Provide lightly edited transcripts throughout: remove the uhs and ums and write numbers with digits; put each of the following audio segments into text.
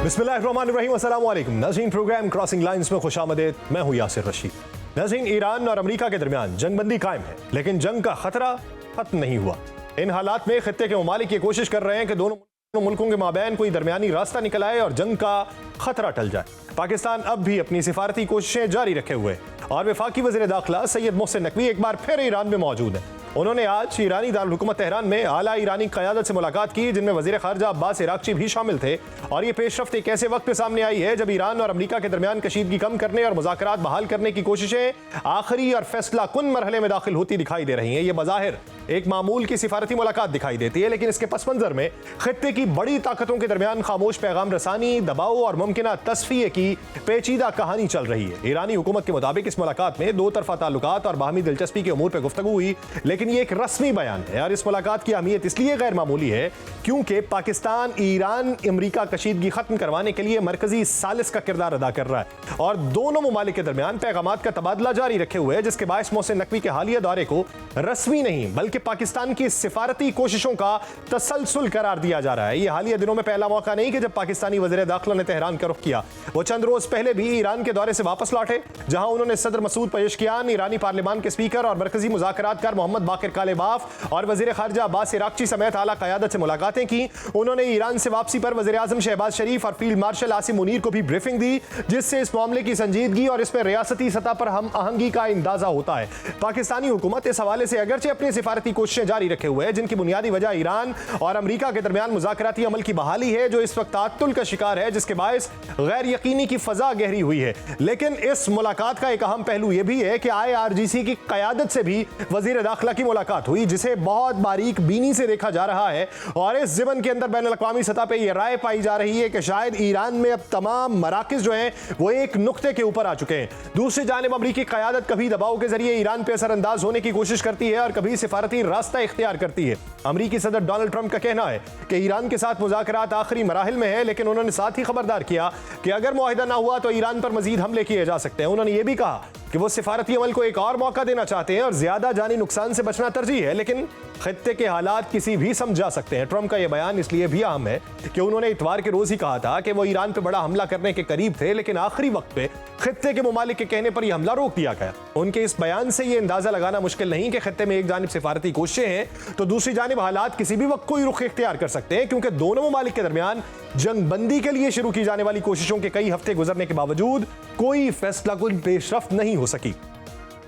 बिस्मिल्लाहिर्रहमानिर्रहीम, अस्सलाम वालेकुम। नाज़रीन, प्रोग्राम क्रॉसिंग लाइंस में खुशामदीद। मैं हूं यासिर रशीद। नाज़रीन, ईरान और अमेरिका के दरमियान जंगबंदी कायम है, लेकिन जंग का खतरा खत्म नहीं हुआ। इन हालात में खित्ते के ममालिक ये कोशिश कर रहे हैं कि दोनों मुल्कों के माबैन कोई दरमियानी रास्ता निकल आए और जंग का खतरा टल जाए। पाकिस्तान अब भी अपनी सिफारती कोशिशें जारी रखे हुए और वफाकी वज़ीर दाखिला सैयद मोहसिन नकवी एक बार फिर ईरान में मौजूद है। उन्होंने आज ईरानी दारुल हुकूमत तेहरान में आला ईरानी क़यादत से मुलाकात की, जिनमें वज़ीर ख़ारजा अब्बास इराक़ची भी शामिल थे। और ये पेशरफ्त एक ऐसे वक्त पे सामने आई है जब ईरान और अमेरिका के दरमियान कशीदगी कम करने और मुज़ाकरात बहाल करने की कोशिशें आखिरी और फैसला कुन मरहले में दाखिल होती दिखाई दे रही हैं। ये बज़ाहिर एक मामूल की सिफारती मुलाकात दिखाई देती है, लेकिन इसके पस मंज़र में खित्ते की बड़ी ताकतों के दरमियान खामोश पैगाम रसानी, दबाव और मुमकिन तस्फिये की पेचीदा कहानी चल रही है। ईरानी हुकूमत के मुताबिक इस मुलाकात में दो तरफा ताल्लुकात और बाहमी दिलचस्पी के उमूर पर गुफ्तगू हुई, लेकिन ये एक रस्मी बयान है और इस मुलाकात की अहमियत इसलिए गैर मामूली है क्योंकि पाकिस्तान ईरान अमेरिका कशीदगी खत्म करवाने के लिए मरकजी सालिस का किरदार अदा कर रहा है और दोनों ममालिक के दरमियान पैगामात का तबादला जारी रखे हुए है, जिसके बायस मोहसिन नकवी के हालिया दौरे को रस्मी नहीं बल्कि पाकिस्तान की सिफारती कोशिशों का तसलसल करार दिया जा रहा है। यह हालिया दिनों में पहला मौका नहीं कि जब पाकिस्तानी वज़ीर दाखिला ने तेहरान का रुख किया। वो चंद रोज पहले भी ईरान के दौरे से वापस लौटे, जहां उन्होंने सदर मसूद पेशकियान, ईरानी पार्लियामान के स्पीकर और मरकजी मुज़ाकरातकार मोहम्मद बाकिर कालेबाफ और वज़ीर ख़ारजा अब्बास इराक़ची समेत आला क़यादत से मुलाकातें की। उन्होंने ईरान से वापसी पर वज़ीर आज़म शहबाज शरीफ और फील्ड मार्शल आसिम मुनीर को भी ब्रीफिंग दी, जिससे इस मामले की संजीदगी और इसमें रियासती सतह पर हम आहंगी का अंदाजा होता है। पाकिस्तानी हुकूमत इस हवाले से अगरचे अपनी सिफारती कोशिशें जारी रखे हुए हैं, जिनकी बुनियादी वजह ईरान और अमेरिका के दरमियान मुज़ाकराती अमल की बहाली है, जो इस वक्त ताअत्तुल का शिकार है, जिसके बायस गैर यकीनी की फजा गहरी हुई है। लेकिन इस मुलाकात का एक अहम पहलू यह भी है कि IRGC की क़यादत से भी वज़ीर दाखिला की मुलाकात हुई, जिसे बहुत बारीक बीनी से देखा जा रहा है और इस ज़िमन के अंदर बैनुल-अक़वामी सतह पर यह राय पाई जा रही है कि शायद ईरान में अब तमाम मराकिज़ जो हैं वो एक नुक्ते के ऊपर आ चुके हैं। दूसरी जानिब अमरीकी क़यादत कभी दबाव के जरिए ईरान पर असरअंदाज होने की कोशिश करती है और कभी सिफारती रास्ता इख्तियार करती है। अमरीकी सदर डोनाल्ड ट्रंप का कहना है कि ईरान के साथ मुज़ाकरात आखिरी मराहिल में है, लेकिन उन्होंने साथ ही खबरदार किया कि अगर मुआहिदा ना हुआ तो ईरान पर मजीद हमले किए जा सकते हैं। उन्होंने यह भी कहा कि वो सिफारती अमल को एक और मौका देना चाहते हैं और ज्यादा जानी नुकसान से बचना तरजीह है, लेकिन खित्ते के हालात किसी भी समझा सकते हैं। ट्रंप का यह बयान इसलिए भी अहम है कि उन्होंने इतवार के रोज ही कहा था कि वो ईरान पर बड़ा हमला करने के करीब थे, लेकिन आखिरी वक्त पे खित्ते के ममालिक के कहने पर यह हमला रोक दिया गया। उनके इस बयान से यह अंदाजा लगाना मुश्किल नहीं कि खित्ते में एक जानिब सिफारती कोशिशें हैं तो दूसरी जानिब हालात किसी भी वक्त कोई रुख इख्तियार कर सकते हैं, क्योंकि दोनों ममालिक के दरमियान जंगबंदी के लिए शुरू की जाने वाली कोशिशों के कई हफ्ते गुजरने के बावजूद कोई फैसला कुन पेशरफ्त नहीं हो सकी।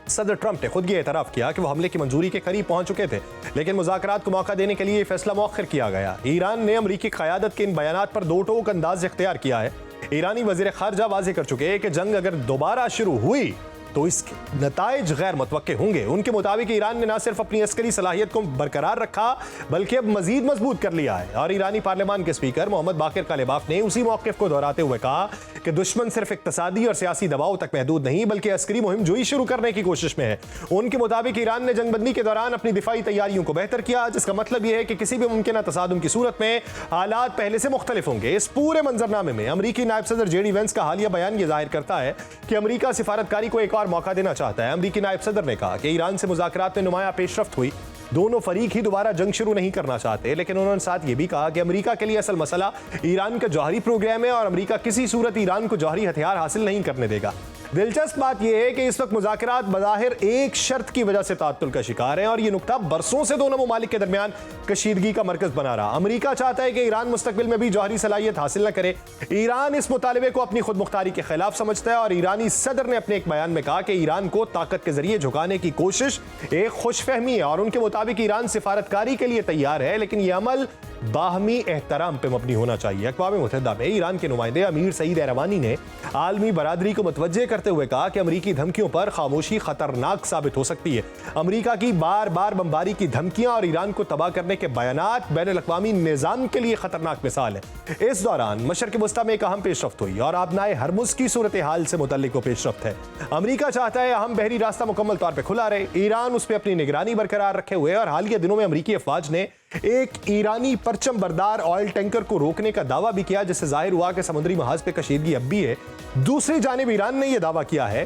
सदर ट्रंप ने खुद ये एतराफ़ किया कि वो हमले की मंजूरी के करीब पहुंच चुके थे, लेकिन मुज़ाकरात को मौका देने के लिए फैसला मौखर किया गया। ईरान ने अमरीकी क़यादत के इन बयानात पर दो टोक अंदाज इख्तियार किया है। ईरानी वज़ीर ख़ारजा वाज़ेह कर चुके हैं कि जंग अगर दोबारा शुरू हुई तो इसके नताइज गैर मुतवक्के होंगे। उनके मुताबिक ईरान ने न सिर्फ अपनी अस्करी सलाहियत को बरकरार रखा बल्कि अब मजीद मजबूत कर लिया है। और ईरानी पार्लियामान के स्पीकर मोहम्मद बाकिर कालेबाफ ने उसी मौक़िफ़ को दोहराते हुए कहा कि दुश्मन सिर्फ इक़्तिसादी और सियासी दबाव तक महदूद नहीं बल्कि अस्करी मुहिम जोई शुरू करने की कोशिश में है। उनके मुताबिक ईरान ने जंगबंदी के दौरान अपनी दिफाई तैयारियों को बेहतर किया, जिसका मतलब यह है कि किसी भी मुमकिन तसादुम की सूरत में हालात पहले से मुख्तलिफ होंगे। इस पूरे मंजरनामे में अमरीकी नायब सदर JD वेंस का हालिया बयान यह जाहिर करता है कि अमरीका सिफारतकारी को एक और मौका देना चाहता है। अमरीकी नायब सदर ने कहा कि ईरान से मुज़ाकरात में नुमाया पेशरफ्त हुई, दोनों फरीक ही दोबारा जंग शुरू नहीं करना चाहते, लेकिन उन्होंने साथ ये भी कहा कि अमेरिका के लिए असल मसला ईरान का जौहरी प्रोग्राम है और अमेरिका किसी सूरत ईरान को जौहरी हथियार हासिल नहीं करने देगा। दिलचस्प बात यह है कि इस वक्त मुज़ाकरात बज़ाहिर एक शर्त की वजह से ताअत्तुल का शिकार है और यह नुक्ता बरसों से दोनों ममालिक के दरमियान कशीदगी का मरकज बना रहा। अमेरिका चाहता है कि ईरान मुस्तकबिल में भी जौहरी सलाहियत हासिल न करे। ईरान इस मुतालिबे को अपनी खुद मुख्तारी के खिलाफ समझता है और ईरानी सदर ने अपने एक बयान में कहा कि ईरान को ताकत के जरिए झुकाने की कोशिश एक खुशफहमी है और उनके मुताबिक ईरान सिफारतकारी के लिए तैयार है, लेकिन यह अमल बाहमी एहतराम पे मबनी होना चाहिए। अक़वाम मुत्तहिदा में ईरान के नुमाइंदे अमीर सईद एरवानी ने आलमी बरादरी को मुतवज्जे करते हुए कहा कि अमरीकी धमकियों पर खामोशी खतरनाक साबित हो सकती है। अमरीका की बार बार बमबारी की धमकियां और ईरान को तबाह करने के बयानात बैनुल-अक़वामी निज़ाम के लिए खतरनाक मिसाल है। इस दौरान मशरिक़ वस्ता में एक अहम पेशरफ्त हुई और आबनाए हरमुज़ की सूरत हाल से मुतल्लिक़ वो पेशरफ्त है। अमरीका चाहता है अहम बहरी रास्ता मुकम्मल तौर पर खुला रहे, ईरान उस पर अपनी निगरानी बरकरार रखे हुए और हालिया दिनों में अमरीकी अफवाज ने एक ईरानी परचम बरदार ऑयल टैंकर को रोकने का दावा भी किया, जिससे जाहिर हुआ कि समुद्री महाज पे कशीदगी अब भी है। दूसरी जानिब ईरान ने यह दावा किया है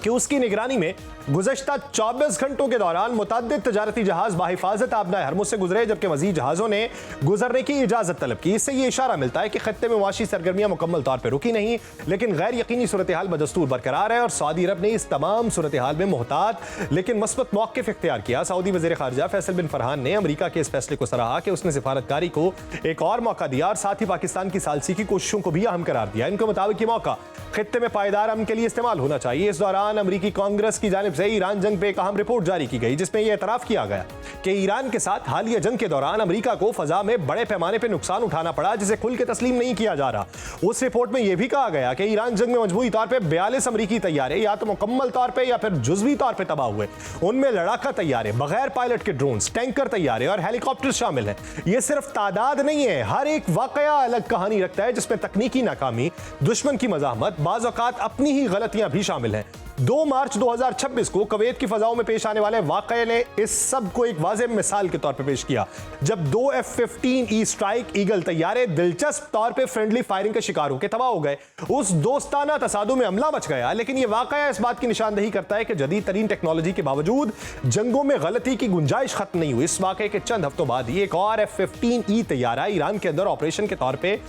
कि उसकी निगरानी में गुज़श्ता 24 घंटों के दौरान मुतअद्दिद तजारती जहाज बाहिफाजत आबनाए हरमुज़ से गुजरे, जबकि मज़ीद जहाज़ों ने गुजरने की इजाज़त तलब की। इससे ये इशारा मिलता है कि खत्ते में मुआशी सरगर्मियां मुकम्मल तौर पर रुकी नहीं, लेकिन गैर यकीनी सूरत हाल बदस्तूर बरकरार है और सऊदी अरब ने इस तमाम सूरत हाल में मोहतात लेकिन मस्बत मौक़िफ़ इख्तियार किया। सऊदी वज़ीर ख़ारिजा फैसल बिन फरहान ने अमरीका के इस फैसले को सराहा कि उसने सिफारतकारी को एक और मौका दिया और साथ ही पाकिस्तान की सालसी की कोशिशों को भी अहम करार दिया। इनके मुताबिक ये मौका खत्ते में पायदार अमन के लिए इस्तेमाल होना चाहिए। इस दौरान अमरीकी कांग्रेस की जानिब से ईरान जंग पे एक अहम रिपोर्ट जारी की गई, जिसमें यह एतराफ़ किया गया कि ईरान के साथ हालिया जंग के दौरान अमरीका को फजा में बड़े पैमाने पर नुकसान उठाना पड़ा, जिसे खुल के तस्लीम नहीं किया जा रहा। उस रिपोर्ट में यह भी कहा गया कि ईरान जंग में मजबूरी तौर पर 42 अमरीकी तैयारे या तो मुकम्मल तौर पर या फिर जुज़वी तौर पर तबाह हुए। उनमें लड़ाका तैयारे, बगैर पायलट के ड्रोन्स, टैंकर तैयारे और हेलीकॉप्टर शामिल हैं। यह सिर्फ तादाद नहीं है, हर एक वाकया अलग कहानी रखता है, जिसमें तकनीकी नाकामी, दुश्मन की मज़ाहमत, बाज़ औक़ात अपनी ही गलतियां भी शामिल हैं। 2 मार्च 2026 को कुवैत की फजाओं में पेश आने वाले वाक़ये ने इस सब को एक वाज़ेह मिसाल के तौर पर पेश किया, जब 2 F-15E स्ट्राइक ईगल तैयारे दिलचस्प तौर पर फ्रेंडली फायरिंग के शिकार होकर तबाह हो गए। उस दोस्ताना तसादुम में हमला मच गया, लेकिन यह वाक़या इस बात की निशानदही करता है कि जदीद तरीन टेक्नोलॉजी के बावजूद जंगों में गलती की गुंजाइश खत्म नहीं हुई। इस वाक़े के चंद हफ्तों बाद ही एक और F-15E तैयारा ईरान के अंदर ऑपरेशन के तौर पर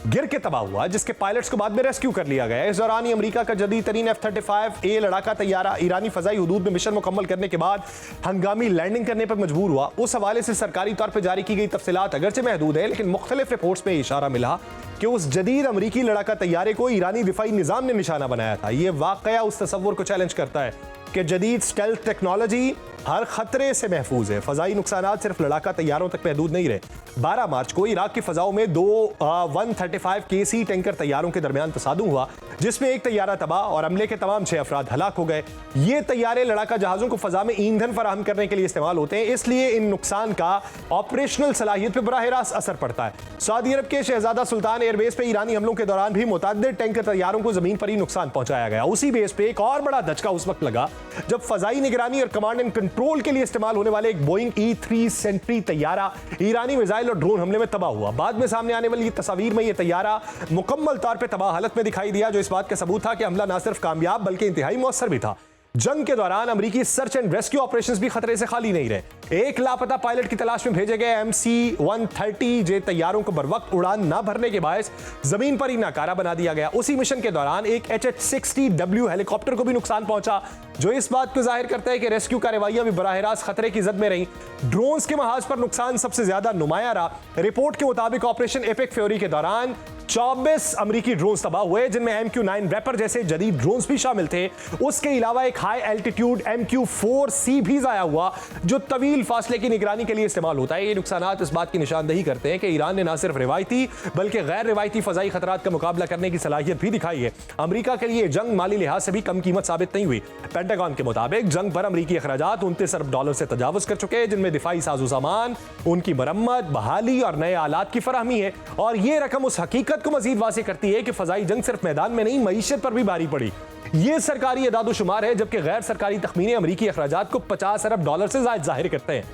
गिर के तबाह हुआ, जिसके पायलट्स को बाद में रेस्क्यू कर लिया गया। इस दौरान ही अमेरिका का जदीद तरीन F-35A लड़ाका तैयारा ईरानी फजाई हुदूद में मिशन मुकम्मल करने के बाद हंगामी लैंडिंग करने पर मजबूर हुआ। उस हवाले से सरकारी तौर पर जारी की गई तफसीलात अगरचे महदूद है, लेकिन मुख्तलिफ रिपोर्ट्स में इशारा मिला कि उस जदीद अमरीकी लड़ाका तैयारे को ईरानी दिफाई निज़ाम ने निशाना बनाया था। यह वाक़या उस तसव्वुर को चैलेंज करता है कि जदीद स्टेल्थ टेक्नोलॉजी हर खतरे से महफूज है। फजाई नुकसानात सिर्फ लड़ाका तैयारों तक महदूद नहीं रहे। 12 मार्च को इराक की फजाओं में 2 135 KC टैंकर तैयारों के दरमियान तसादुम हुआ, जिसमें एक तैयारा तबाह और अमले के तमाम 6 अफराद हलाक हो गए। ये तैयारे लड़ाका जहाज़ों को फजा में ईंधन फराहम करने के लिए इस्तेमाल होते हैं, इसलिए इन नुकसान का ऑपरेशनल सलाहियत पर बराह रास्त असर पड़ता है। सऊदी अरब के शहजादा सुल्तान एयरबेस पर ईरानी हमलों के दौरान भी मुतअद्दिद टैंकर तैयारों को जमीन पर ही नुकसान पहुंचाया गया। उसी बेस पर एक और बड़ा धचका उस वक्त लगा जब फजाई निगरानी और कमांड एंड कंट्रोल के लिए इस्तेमाल होने वाले एक बोइंग E-3 सेंट्री तैयारा ईरानी मिसाइल और ड्रोन हमले में तबाह हुआ। बाद में सामने आने वाली तस्वीर में यह तैयारा मुकम्मल तौर पर तबाह हालत में दिखाई दिया, जो इस बात का सबूत था कि हमला न सिर्फ कामयाब बल्कि इंतहाई मौसर भी था। जंग के दौरान अमरीकी सर्च एंड रेस्क्यू ऑपरेशंस भी खतरे से खाली नहीं रहे। एक लापता पायलट की तलाश में भेजे गए MC-130 तैयारों को बरवक्त उड़ान न भरने के बायस जमीन पर ही नाकारा बना दिया गया। उसी मिशन के दौरान एक HH-60W हेलीकॉप्टर को भी नुकसान पहुंचा, जो इस बात को जाहिर करता है कि रेस्क्यू कार्रवाइयां भी बराह रास्त खतरे की जद में रही। ड्रोन्स के महाज पर नुकसान सबसे ज्यादा नुमाया रहा। रिपोर्ट के मुताबिक ऑपरेशन एपिक फ्यूरी के दौरान 24 अमरीकी ड्रोन्स तबाह हुए, जिनमें MQ-9 रैपर जैसे जदीद ड्रोन्स भी शामिल थे। उसके अलावा एक हाई एल्टीट्यूड MQ-4C भी जाया हुआ, जो तवील फासले की निगरानी के लिए इस्तेमाल होता है। ये नुकसानात इस बात की निशानदही करते हैं कि ईरान ने न सिर्फ रिवायती बल्कि गैर रिवायती फजाई खतरात का मुकाबला करने की सलाहियत भी दिखाई है। अमरीका के लिए जंग माली लिहाज से भी कम कीमत साबित नहीं हुई। पेंटागन के मुताबिक जंग पर अमरीकी अखराजात $29 अरब से तजावुज कर चुके हैं, जिनमें दिफाई साजो सामान, उनकी मरम्मत, बहाली और नए आलात की फराहमी है। और ये रकम उस हकीकत को मजीद वाज़ेह करती है कि फजाई जंग सिर्फ मैदान में नहीं, मईशत पर भी भारी पड़ी। यह सरकारी अदाद-ओ-शुमार है, जबकि गैर सरकारी तखमीने अमरीकी अखराजात को $50 अरब से ज़ायद जाहिर करते हैं।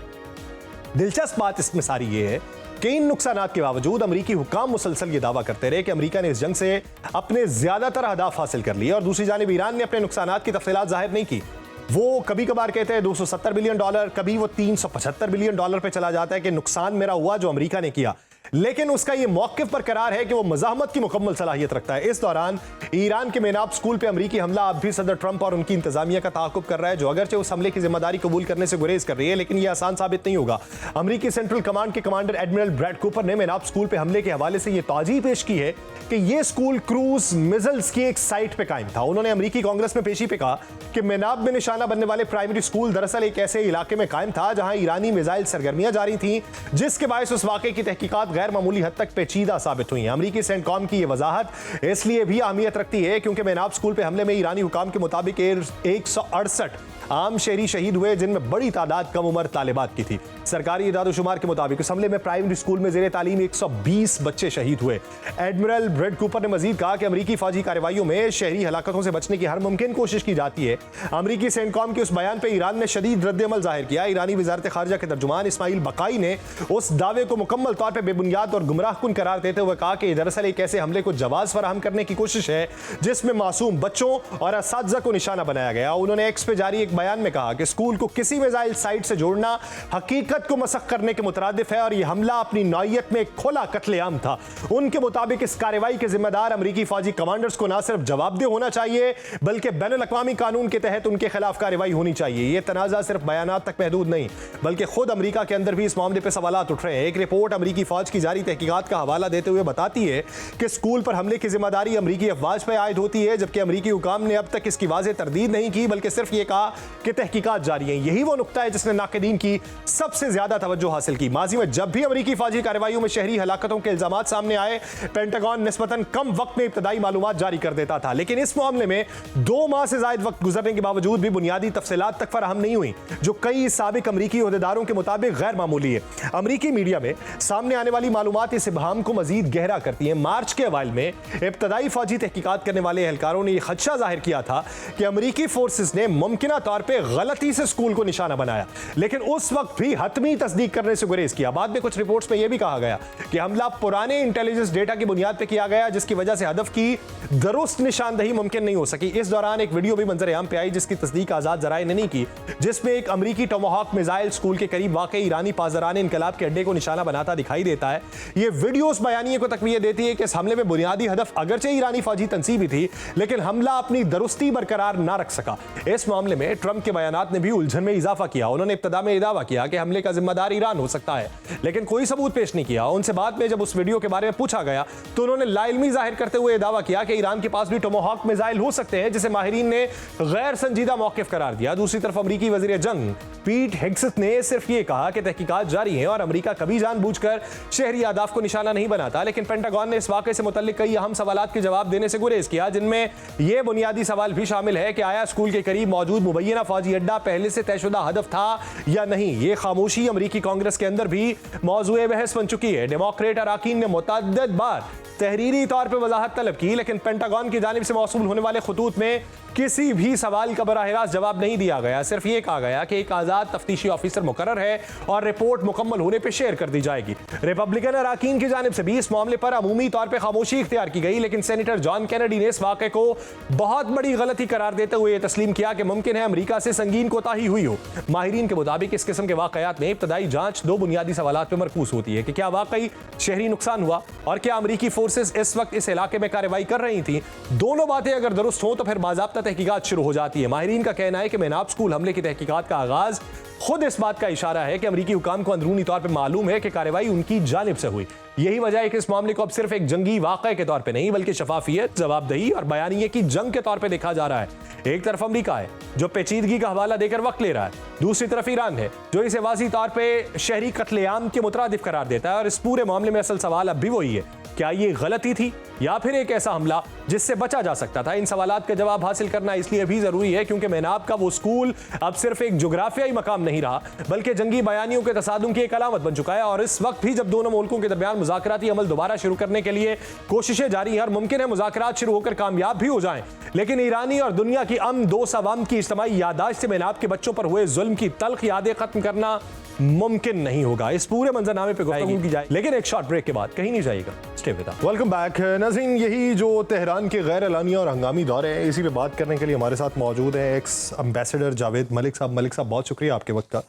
दिलचस्प बात इसमें सारी ये है कि इन नुकसानात के बावजूद अमरीकी हुक्काम मुसलसल ये दावा करते रहे कि अमरीका ने इस जंग से अपने ज्यादातर अहदाफ हासिल कर लिए, और दूसरी जानिब ईरान ने अपने नुकसानात की तफसीलात जाहिर नहीं की। वो कभी कभार कहते हैं $270 बिलियन, कभी वो $375 बिलियन पे चला जाता है कि नुकसान मेरा हुआ जो अमरीका ने किया, लेकिन उसका यह मौक़िफ़ बरकरार है कि वो मज़ाहमत की मुकम्मल सलाहियत रखता है। इस दौरान ईरान के मेनाब स्कूल पे अमरीकी हमला अब भी सदर ट्रंप और उनकी इंतजामिया का ताक़ुब कर रहा है, जो अगरचे उस हमले की जिम्मेदारी कबूल करने से गुरेज कर रही है, लेकिन यह आसान साबित नहीं होगा। अमरीकी सेंट्रल कमांड के कमांडर एडमिरल ब्रैड कूपर ने मेनाब स्कूल पे हमले के हवाले से यह तौजीह पेश की है कि यह स्कूल क्रूज मिसाइल्स की एक साइट पे कायम था। उन्होंने अमरीकी कांग्रेस में पेशी पे कहा कि मेनाब में निशाना बनने वाले प्राइमरी स्कूल दरअसल एक ऐसे इलाके में कायम था जहां ईरानी मिसाइल सरगर्मियां जारी थी, जिसके बायस उस वाक़े की तहकीकात गैर मामूली हद तक पेचीदा साबित हुई है। अमरीकी सेंटकॉम की यह वजाहत इसलिए भी अहमियत रखती है क्योंकि मेनाब स्कूल पे हमले में ईरानी हुकाम के मुताबिक 168 आम शहरी शहीद हुए, जिनमें बड़ी तादाद कम उम्र तालिबात की थी। सरकारी इदाद-ओ-शुमार के मुताबिक इस हमले में प्राइमरी स्कूल में ज़ेरे तालीम 120 बच्चे शहीद हुए। एडमिरल ब्रैड कूपर ने मजीद कहा कि अमरीकी फौजी कार्रवाइयों में शहरी हलाकतों से बचने की हर मुमकिन कोशिश की जाती है। अमरीकी सेंटकॉम के उस बयान पर ईरान ने शदीद रद्द-ए-अमल जाहिर किया। ईरानी वज़ारत ख़ारिजा के तर्जुमान इस्माइल बकाई ने उस दावे को मुकम्मल तौर पर बेबुनियाद और गुमराहकुन करार देते हुए कहा कि दरअसल एक ऐसे हमले को जवाब फराहम करने की कोशिश है जिसमें मासूम बच्चों और असातिज़ा को निशाना बनाया गया। उन्होंने एक्स पे जारी एक एक बयान में कहा कि स्कूल को किसी मिसाइल साइट से जोड़ना हकीकत को मसख करने के मुतरादिफ है और यह हमला अपनी नौइयत में एक खुला कत्लेआम था। उनके मुताबिक इस कार्रवाई के जिम्मेदार अमरीकी फौजी कमांडर्स को न सिर्फ जवाबदेह होना चाहिए बल्कि बैनुल-अक़वामी कानून के तहत उनके खिलाफ कार्रवाई होनी चाहिए। यह तनाज़ा सिर्फ बयानात तक महदूद नहीं बल्कि खुद अमरीका के अंदर भी इस मामले पर सवालात उठ रहे हैं। एक रिपोर्ट अमरीकी फौज की जारी तहकीकात का हवाला देते हुए बताती है कि स्कूल पर हमले की जिम्मेदारी अमरीकी अफवाज पर आयद होती है, जबकि अमरीकी हुकाम ने अब तक इसकी वाज़ेह तरदीद नहीं की बल्कि सिर्फ यह कहा कि तहकीकात जारी है। यही वो नुक्ता है जिसने नाक़दीन की सबसे ज्यादा तवज्जो हासिल की। माजी में जब भी अमरीकी फौजी कार्रवाइयों में शहरी हलाकतों के इल्जामात सामने आए, पेंटागन निस्बतन कम वक्त में इब्तदाई मालूमात जारी कर देता था, लेकिन इस मामले में 2 माह से ज्यादा वक्त गुजरने के बावजूद भी बुनियादी तफसीलात तक फराहम नहीं हुई, जो कई साबिक अमरीकी ओहदेदारों के मुताबिक गैर मामूली है। अमरीकी मीडिया में सामने आने वाली मालूमात इस इबहाम को मजीद गहरा करती है। मार्च के अवाइल में इब्तदाई फौजी तहकीकात करने वाले एहलकारों ने यह खदशा जाहिर किया था कि अमरीकी फोर्सेस ने मुमकिना तौर पर गलती से स्कूल को निशाना बनाया, लेकिन उस वक्त भी हतमी तस्दीक करने से गुरेज किया। बाद में कुछ रिपोर्ट्स में यह भी कहा गया कि हमला पुराने इंटेलिजेंस डेटा की बुनियाद पर किया गया, जिसकी वजह से हदफ की दुरुस्त निशानदही मुमकिन नहीं हो सकी। इस दौरान एक वीडियो भी मंजर आम पे आई जिसकी तस्दीक आजाद जराए ने नहीं की, जिसमें एक अमरीकी टोमाहॉक मिसाइल स्कूल के करीब वाक़ई ईरानी पासदारान इनकलाब के अड्डे को निशाना बनाता दिखाई देता है। यह वीडियो उस बयानिए को तकवीत देती है कि इस हमले में बुनियादी हदफ अगरचे ईरानी फौजी तंसीब ही थी, लेकिन हमला अपनी दुरुस्ती बरकरार न रख सका। इस मामले में ट्रंप के बयानात ने भी उलझन में इजाफा किया। उन्होंने इब्तदा में दावा किया कि हमले का जिम्मेदार ईरान हो सकता है, लेकिन कोई सबूत पेश नहीं किया। उनसे बाद में जब उस वीडियो के बारे में पूछा गया तो उन्होंने लाइल्मी जाहिर करते हुए दावा किया कि ईरान के पास भी टोमाहॉक मिसाइल हो सकते हैं, जिसे माहिरीन ने गैर संजीदा मौकिफ करार दिया। दूसरी तरफ अमरीकी वजीर जंग पीट हेग्सेथ ने सिर्फ ये कहा कि तहकीकात जारी है और अमरीका कभी जानबूझकर शहरी आदाफ को निशाना नहीं बनाता, लेकिन पेंटागन ने इस वाक़े से मुतल्लिक कई अहम सवालात के जवाब देने से गुरेज किया, जिनमें यह बुनियादी सवाल भी शामिल है कि आया स्कूल के करीब मौजूद मुबैना फौजी अड्डा पहले से तयशुदा हदफ था या नहीं। यह खामोशी अमरीकी कांग्रेस के अंदर भी मौजूए बहस बन चुकी है। डेमोक्रेट अरकान ने मुतअद्दिद बार तहरीरी तौर पर वजाहत तलब की, लेकिन पेंटागन की जानिब से मौसूल होने वाले खतूत में किसी भी सवाल का बराह रास्त जवाब नहीं दिया गया। सिर्फ ये कहा गया कि एक आजाद तफ्तीशी ऑफिसर मुकर्रर है और रिपोर्ट मुकम्मल होने पर शेयर कर दी जाएगी। रिपब्लिकन अरकान की जानिब से भी इस मामले पर अमूमी तौर पर खामोशी इख्तियार की गई, लेकिन सेनेटर जॉन कैनेडी ने इस वाक़े को बहुत बड़ी गलती करार देते हुए तस्लीम किया कि मुमकिन है अमरीका से संगीन कोताही हुई हो। माहिरीन के मुताबिक इस किस्म के वाक़यात में इब्तदाई जांच 2 बुनियादी सवालात पर मरकूज होती है कि क्या वाकई शहरी नुकसान हुआ और क्या अमरीकी फोर्सेस इस वक्त इस इलाके में कार्रवाई कर रही थी। दोनों बातें अगर दुरुस्त हो तो फिर बाज़ाब्ता तहकीकात शुरू हो जाती है। माहिरीन का कहना है कि मेनाब स्कूल हमले की तहकीकात का आगाज खुद इस बात का इशारा है कि अमरीकी हुकाम को अंदरूनी तौर पर मालूम है कि कार्रवाई उनकी जानिब से हुई। यही वजह है कि इस मामले को अब सिर्फ एक जंगी वाक़े के तौर पे नहीं बल्कि शफाफियत, जवाबदेही और बयानिए की जंग के तौर पे देखा जा रहा है। एक तरफ अमरीका है जो पेचीदगी का हवाला देकर वक्त ले रहा है, दूसरी तरफ ईरान है जो इसे वाज़ी तौर पे शहरी कत्लेआम के मुतरादिफ करार देता है। और इस पूरे मामले में असल सवाल अब भी वही है, क्या ये गलती थी या फिर एक ऐसा हमला जिससे बचा जा सकता था। इन सवालात का जवाब हासिल करना इसलिए भी जरूरी है क्योंकि मेनाब का वो स्कूल अब सिर्फ एक जोग्राफियाई मकाम नहीं रहा बल्कि जंगी बयानियों के तसादुम की एक अलामत बन चुका है। और इस वक्त भी जब दोनों मुल्कों के दरमियान मुज़ाकराती अमल दोबारा शुरू करने के लिए कोशिशें जारी हैं और मुमकिन है मुज़ाकरात शुरू होकर कामयाब भी हो जाएं, लेकिन ईरानी और दुनिया की दोस्त अवाम की इज्तिमाई यादाश्त से मेनाब के बच्चों पर हुए जुल्म की तल्ख यादें खत्म करना मुमकिन नहीं होगा। इस पूरे मंजरनामे पे गुफ्तगू की जाए, लेकिन एक शॉर्ट ब्रेक के बाद कहीं नहीं जाएगा। Stay with us. Welcome back नाज़रीन। यही जो तेहरान के गैर एलानिया और हंगामी दौरे हैं, इसी पे बात करने के लिए हमारे साथ मौजूद हैं एक्स एम्बेसडर जावेद मलिक साहब। मलिक साहब बहुत शुक्रिया आपके वक्त का।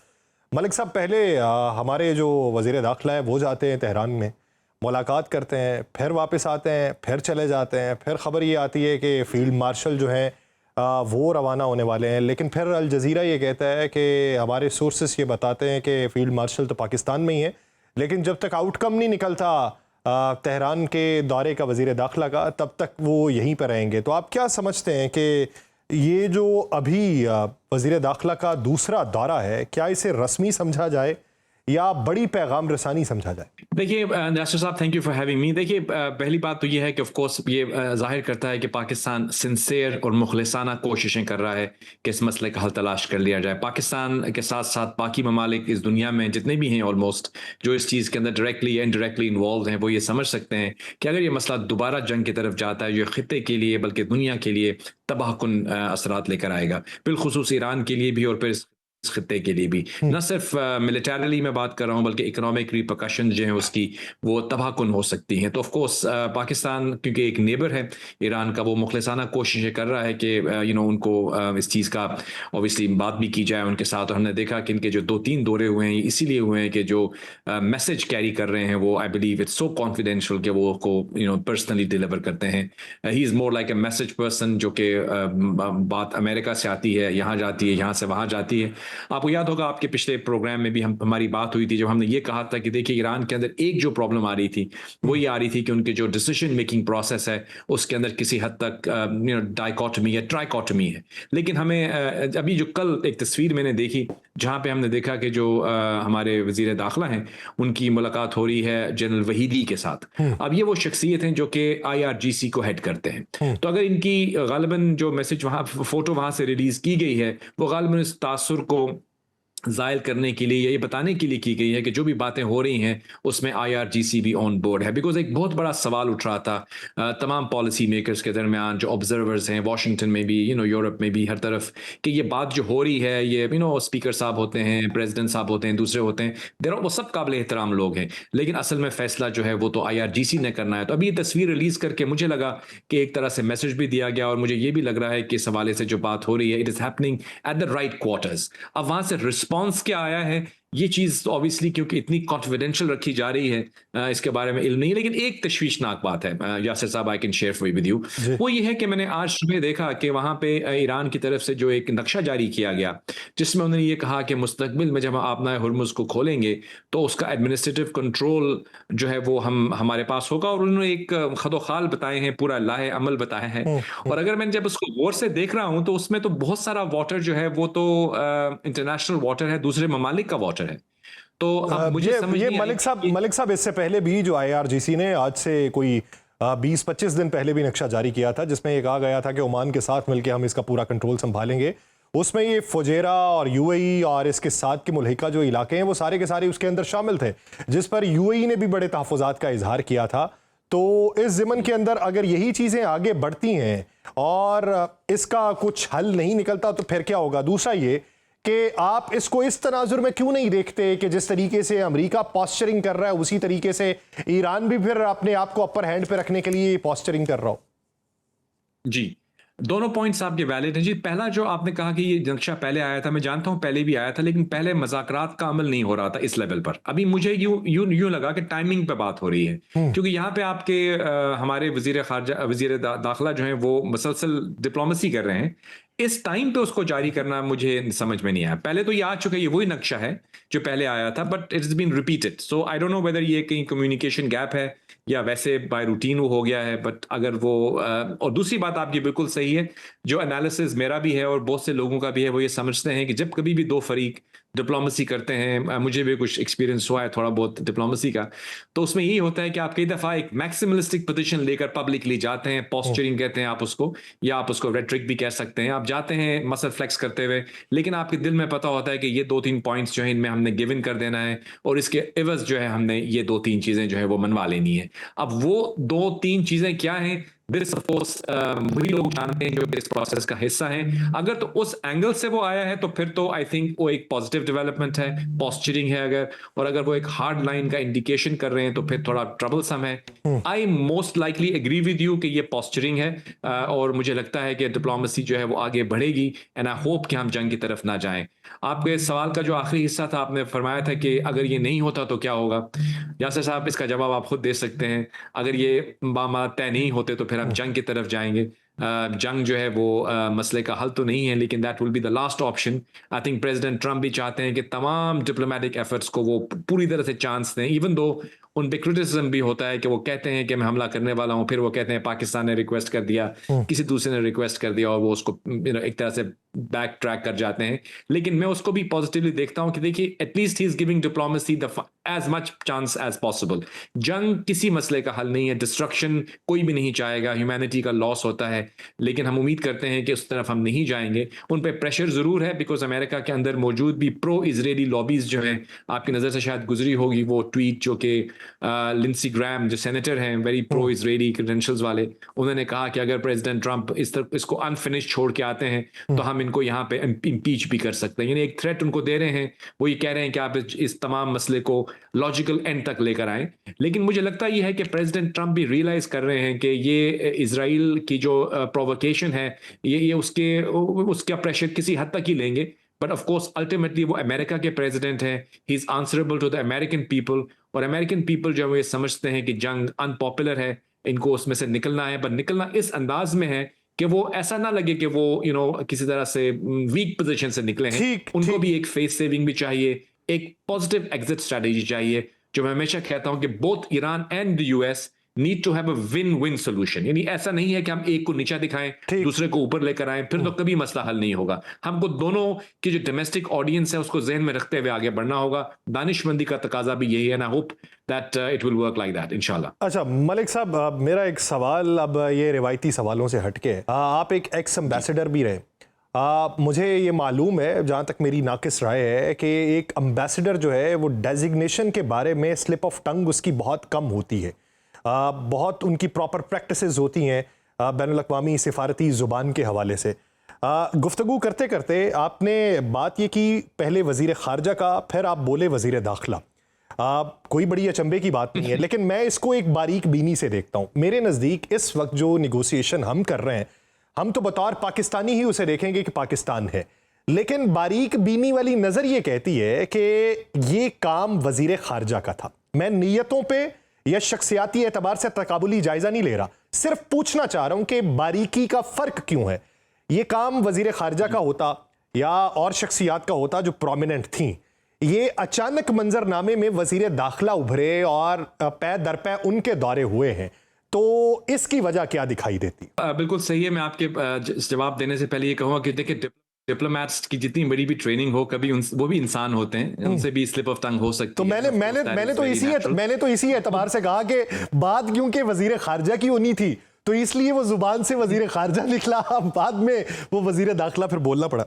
मलिक साहब, पहले हमारे जो वज़ीर दाखिला है वो जाते हैं तेहरान में, मुलाकात करते हैं, फिर वापस आते हैं, फिर चले जाते हैं, फिर खबर ये आती है कि फील्ड मार्शल जो है वो रवाना होने वाले हैं, लेकिन फिर अल जज़ीरा ये कहता है कि हमारे सोर्सेस ये बताते हैं कि फ़ील्ड मार्शल तो पाकिस्तान में ही है, लेकिन जब तक आउटकम नहीं निकलता तेहरान के दौरे का वज़ीर दाखिला का, तब तक वो यहीं पर रहेंगे। तो आप क्या समझते हैं कि ये जो अभी वज़ीर दाखिला का दूसरा दौरा है, क्या इसे रस्मी समझा जाए या बड़ी पैगाम रसानी समझा जाए? देखिए नासिर साहब, thank you for having me. देखिए पहली बात तो ये है कि ऑफ कोर्स ये जाहिर करता है कि पाकिस्तान सिंसेयर और मुखलिसाना कोशिशें कर रहा है कि इस मसले का हल तलाश कर लिया जाए। पाकिस्तान के साथ साथ बाकी ममालिक इस दुनिया में जितने भी हैं ऑलमोस्ट जो इस चीज़ के अंदर डायरेक्टली या इनडायरेक्टली इन्वॉल्व हैं, वो ये समझ सकते हैं कि अगर ये मसला दोबारा जंग की तरफ जाता है, ये खित्ते के लिए बल्कि दुनिया के लिए तबाहकुन असरात लेकर आएगा, बिलखुसूस ईरान के लिए भी और फिर खत्ते के लिए भी, न सिर्फ मिलिटरीली मैं बात कर रहा हूँ बल्कि इकोनॉमिक रिपरकशन जो है उसकी वो तबाहकुन हो सकती हैं। तो ऑफ कोर्स पाकिस्तान क्योंकि एक नेबर है ईरान का, वो मुखलिसाना कोशिशें कर रहा है कि उनको इस चीज़ का ऑब्वियसली बात भी की जाए उनके साथ। और हमने देखा कि इनके जो 2-3 दौरे हुए हैं इसीलिए हुए हैं कि जो मैसेज कैरी कर रहे हैं वो I believe it's so confidential कि वो को पर्सनली डिलीवर करते हैं। He is more like a message person, जो कि बात अमेरिका से आती है, यहाँ जाती है, यहाँ से वहाँ जाती है। आपको याद होगा आपके पिछले प्रोग्राम में भी हमारी बात हुई थी जब हमने ये कहा था कि देखिए ईरान के अंदर एक जो प्रॉब्लम आ रही थी वो ये आ रही थी कि उनके जो डिसीजन मेकिंग प्रोसेस है उसके अंदर किसी हद तक डाइकोटमी या ट्राइकोटमी है। लेकिन हमें अभी जो कल एक तस्वीर मैंने देखी जहाँ पे हमने देखा कि जो हमारे वजीर दाखिला हैं उनकी मुलाकात हो रही है जनरल वहीदी के साथ। अब ये वो शख्सियत हैं जो कि IRGC को हेड करते हैं। तो अगर इनकी गालिबन जो मैसेज वहाँ फोटो वहाँ से रिलीज की गई है वो गालिबन इस तासुर को जाहिर करने के लिए, ये बताने के लिए की गई है कि जो भी बातें हो रही हैं उसमें IRGC भी ऑन बोर्ड है। बिकॉज एक बहुत बड़ा सवाल उठ रहा था तमाम पॉलिसी मेकर्स के दरमियान, जो ऑब्जर्वर्स हैं वाशिंगटन में भी, यूरोप में भी, हर तरफ, कि ये बात जो हो रही है ये स्पीकर साहब होते हैं, प्रेसिडेंट साहब होते हैं, दूसरे होते हैं, वो सब काबिल एहतराम लोग हैं, लेकिन असल में फैसला जो है वो तो IRGC ने करना है। तो अभी ये तस्वीर रिलीज करके मुझे लगा कि एक तरह से मैसेज भी दिया गया और मुझे ये भी लग रहा है कि इस हवाले से जो बात हो रही है it is happening at the right quarters. अब वहां से रिस्पॉन्स क्या आया है ये चीज ऑब्वियसली क्योंकि इतनी कॉन्फिडेंशियल रखी जा रही है इसके बारे में इल्म नहीं, लेकिन एक तशवीशनाक बात है यासिर साहब, I can share with you, वो ये है कि मैंने आज सुबह देखा कि वहां पे ईरान की तरफ से जो एक नक्शा जारी किया गया जिसमें उन्होंने ये कहा कि मुस्तकबिल में जब हम आपना हुर्मुज को खोलेंगे तो उसका एडमिनिस्ट्रेटिव कंट्रोल जो है वो हमारे पास होगा, और उन्होंने एक खदोखाल बताए हैं, पूरा लाहे अमल बताया है। और अगर मैं जब उसको गौर से देख रहा हूं तो उसमें तो बहुत सारा वाटर जो है वो तो इंटरनेशनल वाटर है, दूसरे ममालिक का वाटर है। तो अब मुझे समझ ये नहीं मलिक साहब इससे पहले भी जो IRGC ने आज से कोई 20-25 दिन पहले भी नक्शा जारी किया था जिसमें ये कहा गया था कि ओमान के साथ मिलकर हम इसका पूरा कंट्रोल संभालेंगे। उसमें ये फुजेरा और UAE और इसके साथ के मुल्हिका जो इलाके हैं वो सारे के सारे उसके अंदर शामिल थे, जिस पर UAE ने भी बड़े तहफ़्फ़ुज़ात का इजहार किया था। तो इस ज़िमन के अंदर अगर यही चीज़ें आगे बढ़ती हैं और इसका कुछ हल नहीं निकलता तो फिर क्या होगा? दूसरा ये कि आप इसको इस तनाजुर में क्यों नहीं देखते कि जिस तरीके से अमेरिका पॉस्चरिंग कर रहा है उसी तरीके से ईरान भी फिर अपने आप को अपर हैंड पे रखने के लिए पॉस्चरिंग कर रहा हो? जी, दोनों पॉइंट्स आपके वैलिड हैं जी। पहला जो आपने कहा कि ये नक्शा पहले आया था, मैं जानता हूं पहले भी आया था, लेकिन पहले मुज़ाकरात का अमल नहीं हो रहा था इस लेवल पर। अभी मुझे यूं लगा कि टाइमिंग पे बात हो रही है, क्योंकि यहाँ पे आपके हमारे वजीर दाखिला जो हैं वो मुसलसल डिप्लोमेसी कर रहे हैं। इस टाइम पे उसको जारी करना मुझे समझ में नहीं आया। पहले तो ये आ चुका है, ये वही नक्शा है जो पहले आया था, but it's been repeated. So I don't know whether ये कहीं कम्युनिकेशन गैप है या वैसे बाय रूटीन वो हो गया है। बट अगर वो और दूसरी बात आपकी बिल्कुल सही है, जो एनालिसिस मेरा भी है और बहुत से लोगों का भी है, वो ये समझते हैं कि जब कभी भी दो फरीक डिप्लोमेसी करते हैं, मुझे भी कुछ एक्सपीरियंस हुआ है थोड़ा बहुत डिप्लोमेसी का, तो उसमें यही होता है कि आप कई दफ़ा एक मैक्सिमलिस्टिक पोजीशन लेकर पब्लिकली जाते हैं, पॉस्चरिंग कहते हैं आप उसको, या आप उसको रेट्रिक भी कह सकते हैं। आप जाते हैं मसल फ्लेक्स करते हुए, लेकिन आपके दिल में पता होता है कि ये 2-3 पॉइंट्स जो है इनमें हमने गिव इन कर देना है और इसके एवज जो है हमने ये 2-3 चीज़ें जो है वो मनवा लेनी है। अब वो 2-3 चीज़ें क्या हैं, दिस ऑफ कोर्स वही लोग जानते हैं जो इस प्रोसेस का हिस्सा हैं। अगर तो उस एंगल से वो आया है तो फिर तो आई थिंक वो एक पॉजिटिव डेवलपमेंट है, पॉस्चरिंग है अगर, और अगर वो एक हार्ड लाइन का इंडिकेशन कर रहे हैं तो फिर थोड़ा ट्रबलसम है। I most likely agree with you कि ये पॉस्चरिंग है और मुझे लगता है कि डिप्लोमेसी जो है वो आगे बढ़ेगी एंड आई होप कि हम जंग की तरफ ना जाएं। आपके सवाल का जो आखिरी हिस्सा था, आपने फरमाया था कि अगर ये नहीं होता तो क्या होगा। यासिर साहब, इसका जवाब आप खुद दे सकते हैं। अगर ये मामला तय नहीं होते तो फिर हम जंग की तरफ जाएंगे। जंग जो है वो मसले का हल तो नहीं है, लेकिन that will be the last option. I think president Trump भी चाहते हैं कि तमाम डिप्लोमेटिक एफर्ट्स को वो पूरी तरह से चांस दें, इवन दो उन पे क्रिटिसिज्म भी होता है कि वो कहते हैं कि मैं हमला करने वाला हूं, फिर वो कहते हैं पाकिस्तान ने रिक्वेस्ट कर दिया, किसी दूसरे ने रिक्वेस्ट कर दिया और वो उसको एक तरह से बैक ट्रैक कर जाते हैं। लेकिन मैं उसको भी पॉजिटिवली देखता हूं कि देखिए at least he is giving diplomacy the as much chance as possible. जंग किसी मसले का हल नहीं है, डिस्ट्रक्शन कोई भी नहीं चाहेगा, ह्यूमैनिटी का लॉस होता है, लेकिन हम उम्मीद करते हैं कि उस तरफ हम नहीं जाएंगे। उन पर प्रेशर ज़रूर है बिकॉज अमेरिका के अंदर मौजूद भी प्रो इजरायली लॉबीज़ जो हैं, आपकी नज़र से शायद गुजरी होगी वो ट्वीट जो कि लिंसी ग्राहम जो सेनेटर हैं वेरी प्रो इजरायली क्रेडेंशियल्स वाले, उन्होंने कहा कि अगर प्रेसिडेंट ट्रंप इस तरह इसको अनफिनिश छोड़ के आते हैं तो हम इनको यहाँ पे इम्पीच भी कर सकते हैं। यानी एक थ्रेट उनको दे रहे हैं, वो ये कह रहे हैं कि आप इस तमाम मसले को लॉजिकल एंड तक लेकर आएं। लेकिन मुझे लगता ये है कि प्रेसिडेंट ट्रंप भी रियलाइज कर रहे हैं कि ये इजराइल की जो प्रोवोकेशन है ये उसका प्रेशर किसी हद तक ही लेंगे, बट ऑफ कोर्स अल्टीमेटली वो अमेरिका के प्रेसिडेंट हैं, he is answerable to the American people, और अमेरिकन पीपल जो है ये समझते हैं कि जंग अनपॉपुलर है, इनको उसमें से निकलना है, पर निकलना इस अंदाज में है कि वो ऐसा ना लगे कि वो किसी तरह से वीक पोजीशन से निकले हैं। उनको भी एक फेस सेविंग भी चाहिए, एक पॉजिटिव एग्जिट स्ट्रेटेजी चाहिए, जो मैं हमेशा कहता हूं कि both Iran and the US need to have a win win solution. यानी ऐसा नहीं है कि हम एक को नीचा दिखाएं दूसरे को ऊपर लेकर आएं, फिर तो कभी मसला हल नहीं होगा। हमको दोनों की जो डोमेस्टिक ऑडियंस है उसको जहन में रखते हुए आगे बढ़ना होगा। दानिशमंदी का तकाजा भी यही है, ना hope that it will work like that इंशाल्लाह। अच्छा मलिक साहब, मेरा एक सवाल, अब ये रिवायती सवालों से हटके, आप एक एक्स एम्बेसडर भी रहे, मुझे ये मालूम है, जहाँ तक मेरी नाकिस राय है, कि एक एम्बेसडर जो है वो डेजिग्नेशन के बारे में स्लिप ऑफ टंग उसकी बहुत कम होती है, बहुत उनकी प्रॉपर प्रैक्टिसेस होती हैं बैनुल-अक़वामी सिफारती ज़ुबान के हवाले से। गुफ्तगू करते करते आपने बात ये की पहले वज़ीर ख़ारजा का, फिर आप बोले वज़ीर दाखिला। कोई बड़ी अचंभे की बात नहीं है, लेकिन मैं इसको एक बारीक बीनी से देखता हूँ। मेरे नज़दीक इस वक्त जो निगोसिएशन हम कर रहे हैं, हम तो बतौर पाकिस्तानी ही उसे देखेंगे कि पाकिस्तान है, लेकिन बारीक बीनी वाली नज़र ये कहती है कि ये काम वज़ीर ख़ारजा का था। मैं नीयतों पे या शख्सियाती एतबार से तकाबुली जायजा नहीं ले रहा, सिर्फ पूछना चाह रहा हूं कि बारीकी का फर्क क्यों है। ये काम वजीर खारजा का होता या और शख्सियात का होता जो प्रोमिनेंट थी, ये अचानक मंजरनामे में वजीर दाखिला उभरे और पै दर पै उनके दौरे हुए हैं, तो इसकी वजह क्या दिखाई देती? बिल्कुल सही है। मैं आपके जवाब देने से पहले ये कहूंगा कि देखिए, डिप्लोमैट्स की जितनी बड़ी भी ट्रेनिंग हो, कभी वो भी इंसान होते हैं, उनसे भी स्लिप ऑफ टंग हो सकती तो है। मैंने तो इसी एतबार से कहा कि बात क्योंकि वजीर खारजा की होनी थी, तो इसलिए वो जुबान से वजीर खारजा निकला, बाद में वो वजीर दाखिला फिर बोलना पड़ा।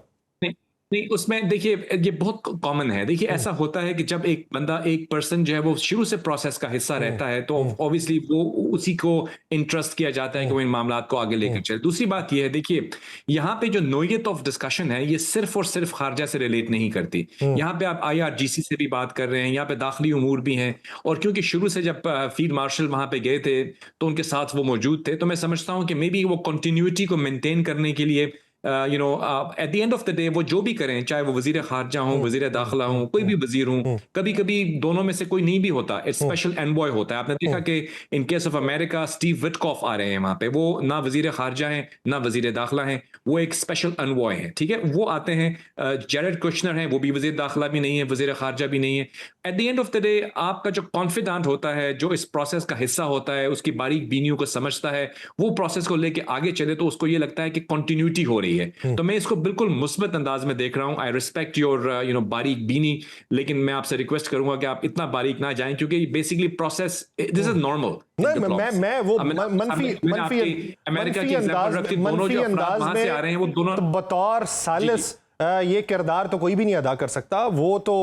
नहीं, उसमें देखिए ये बहुत कॉमन है। देखिए ऐसा होता है कि जब एक बंदा, एक पर्सन जो है वो शुरू से प्रोसेस का हिस्सा रहता है, तो ऑब्वियसली वो उसी को इंटरेस्ट किया जाता है कि वो इन मामलात को आगे लेकर चले। दूसरी बात ये है, देखिए यहाँ पे जो नोयत ऑफ डिस्कशन है, ये सिर्फ और सिर्फ खारजा से रिलेट नहीं करती। यहाँ पे आप IRGC से भी बात कर रहे हैं, यहाँ पे दाखिली उमूर भी हैं, और क्योंकि शुरू से जब फील्ड मार्शल वहां पे गए थे तो उनके साथ वो मौजूद थे, तो मैं समझता हूँ कि मे बी वो कंटिन्यूटी को मेंटेन करने के लिए at the end of the day वो जो भी करें, चाहे वो वजीर खारजा हो, वजीर दाखिला हो, कोई भी वजीर हो, कभी कभी दोनों में से कोई नहीं भी होता, एक स्पेशल एनवॉय होता है। आपने देखा कि in case of America Steve Witkoff आ रहे हैं वहां पे, वो ना वजीर खारजा है ना वजीर दाखिला है, वो एक स्पेशल एनवॉय है, ठीक है, वो आते हैं। जेरेड कुशनर है, वो भी वजीर दाखिला भी नहीं है, वजीर खारजा भी नहीं है। At the end of the day आपका जो कॉन्फिडेंट होता है, जो इस प्रोसेस का हिस्सा होता है, उसकी बारीक बीनियों को समझता है, वो प्रोसेस को लेके आगे चले तो उसको ये लगता है कि कंटिन्यूटी हो रही है। तो मैं इसको बिल्कुल मुस्बत अंदाज में देख रहा हूं। आई रिस्पेक्ट योर बारीक बीनी, लेकिन मैं आपसे रिक्वेस्ट करूंगा कि आप इतना बारीक ना जाएं, क्योंकि basically process this is normal. मैं वो मनफी अंदाज में आ रहे हैं, वो दोनों बतौर सालिस ये किरदार तो कोई भी नहीं अदा कर सकता। वो तो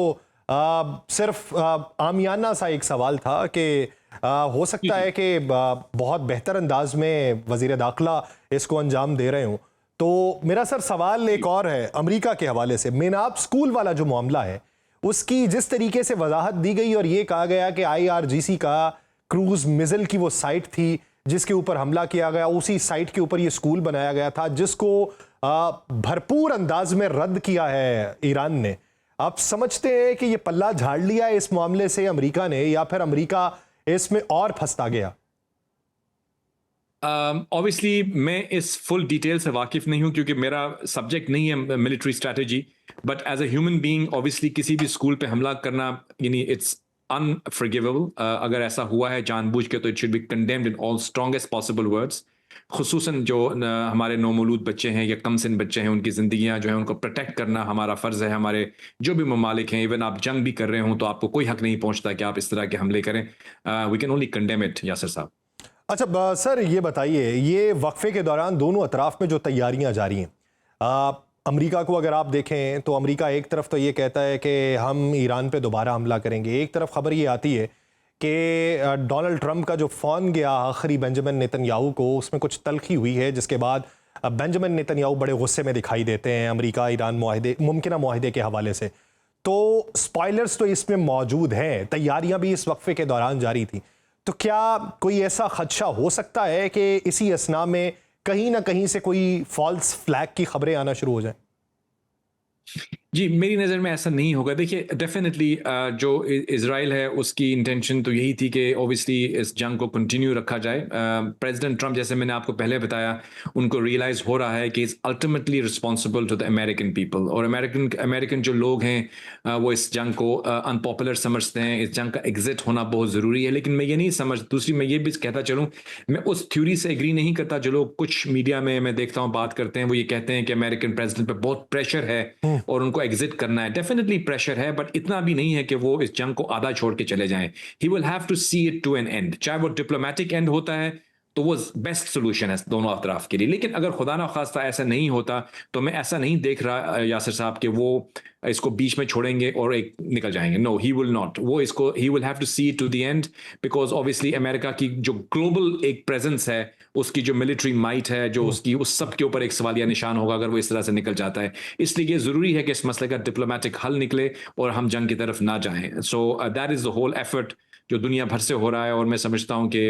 सिर्फ आमियाना सा एक सवाल था कि हो सकता है कि बहुत बेहतर अंदाज में वजीर दाखिला इसको अंजाम दे रहे हों। तो मेरा सर सवाल एक और है अमेरिका के हवाले से। मेनाब स्कूल वाला जो मामला है, उसकी जिस तरीके से वजाहत दी गई और ये कहा गया कि IRGC का क्रूज मिसाइल की वो साइट थी जिसके ऊपर हमला किया गया, उसी साइट के ऊपर ये स्कूल बनाया गया था, जिसको भरपूर अंदाज में रद्द किया है ईरान ने। आप समझते हैं कि ये पल्ला झाड़ लिया इस मामले से अमेरिका ने, या फिर अमेरिका इसमें और फंसता गया? ऑब्वियसली मैं इस फुल डिटेल से वाकिफ नहीं हूं, क्योंकि मेरा सब्जेक्ट नहीं है military strategy, but as a human being obviously किसी भी स्कूल पे हमला करना, यानी इट्स अनफॉरगिवेबल। अगर ऐसा हुआ है जानबूझ के, तो it should be condemned in all strongest possible words. खुसूसन जो हमारे नौमौलूद बच्चे हैं या कम सिन बच्चे हैं, उनकी ज़िंदगियां जो है उनको प्रोटेक्ट करना हमारा फ़र्ज़ है। हमारे जो भी ममालिक हैं, इवन आप जंग भी कर रहे हों तो आपको कोई हक नहीं पहुंचता कि आप इस तरह के हमले करें। We can only condemn it, Yasir साहब। अच्छा सर ये बताइए, ये वक्फे के दौरान दोनों अतराफ में जो तैयारियां जारी हैं, अमेरिका को अगर आप देखें तो अमेरिका एक तरफ तो ये कहता है कि हम ईरान पे दोबारा हमला करेंगे, एक तरफ खबर ये आती है कि डोनाल्ड ट्रंप का जो फ़ोन गया आखिरी बेंजामिन नेतन्याहू को, उसमें कुछ तलखी हुई है, जिसके बाद बेंजामिन नेतन्याहू बड़े गुस्से में दिखाई देते हैं अमेरिका ईरान मुआहदे, मुमकिन मुआहदे के हवाले से। तो स्पॉयलर्स तो इसमें मौजूद हैं, तैयारियां भी इस वक्फे के दौरान जारी थी, तो क्या कोई ऐसा खदशा हो सकता है कि इसी असना में कहीं ना कहीं से कोई फॉल्स फ्लैग की खबरें आना शुरू हो जाएं? जी, मेरी नज़र में ऐसा नहीं होगा। देखिए डेफ़िनेटली जो इज़राइल है उसकी इंटेंशन तो यही थी कि ऑब्वियसली इस जंग को कंटिन्यू रखा जाए। प्रेसिडेंट ट्रंप, जैसे मैंने आपको पहले बताया, उनको रियलाइज़ हो रहा है कि is ultimately responsible to the American people, और अमेरिकन जो लोग हैं वो इस जंग को अनपॉपुलर समझते हैं। इस जंग का एग्जिट होना बहुत ज़रूरी है, लेकिन मैं ये नहीं समझ, दूसरी मैं ये भी कहता चलूँ, मैं उस थ्योरी से एग्री नहीं करता जो लोग कुछ मीडिया में मैं देखता हूँ बात करते हैं, वो ये कहते हैं कि अमेरिकन प्रेसिडेंट पे बहुत प्रेशर है और उनको एग्जिट करना है। डेफिनेटली प्रेशर है, बट इतना भी नहीं है कि वो इस जंग को आधा छोड़ के चले जाएं। He will have to see it to an end, चाहे वो डिप्लोमेटिक एंड होता है तो वो बेस्ट सोल्यूशन है दोनों अतराफ के लिए। लेकिन अगर खुदा ना खास्ता ऐसा नहीं होता, तो मैं ऐसा नहीं देख रहा यासिर साहब कि वो इसको बीच में छोड़ेंगे और एक निकल जाएंगे। No, he will not. वो इसको he will have to see it to the end, because obviously America की जो ग्लोबल एक प्रेजेंस है, उसकी जो मिलिट्री माइट है, जो उसकी, उस सब के ऊपर एक सवालिया निशान होगा अगर वो इस तरह से निकल जाता है। इसलिए ये जरूरी है कि इस मसले का डिप्लोमेटिक हल निकले और हम जंग की तरफ ना जाएं। So that is the whole effort जो दुनिया भर से हो रहा है, और मैं समझता हूं कि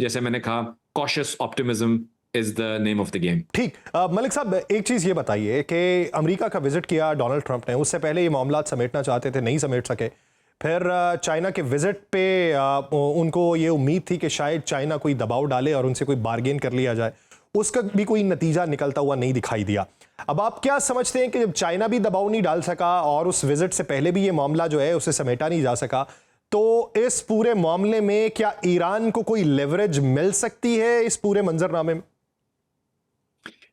जैसे मैंने कहा, cautious optimism is the name of the game. ठीक, मलिक साहब एक चीज़ ये बताइए कि अमेरिका का विजिट किया डोनाल्ड ट्रंप ने, उससे पहले ये मामला समेटना चाहते थे, नहीं समेट सके। फिर चाइना के विजिट पे उनको ये उम्मीद थी कि शायद चाइना कोई दबाव डाले और उनसे कोई बार्गेन कर लिया जाए, उसका भी कोई नतीजा निकलता हुआ नहीं दिखाई दिया। अब आप क्या समझते हैं कि जब चाइना भी दबाव नहीं डाल सका और उस विजिट से पहले भी ये मामला जो है उसे समेटा नहीं जा सका, तो इस पूरे मामले में क्या ईरान को कोई लेवरेज मिल सकती है इस पूरे मंजरनामे में?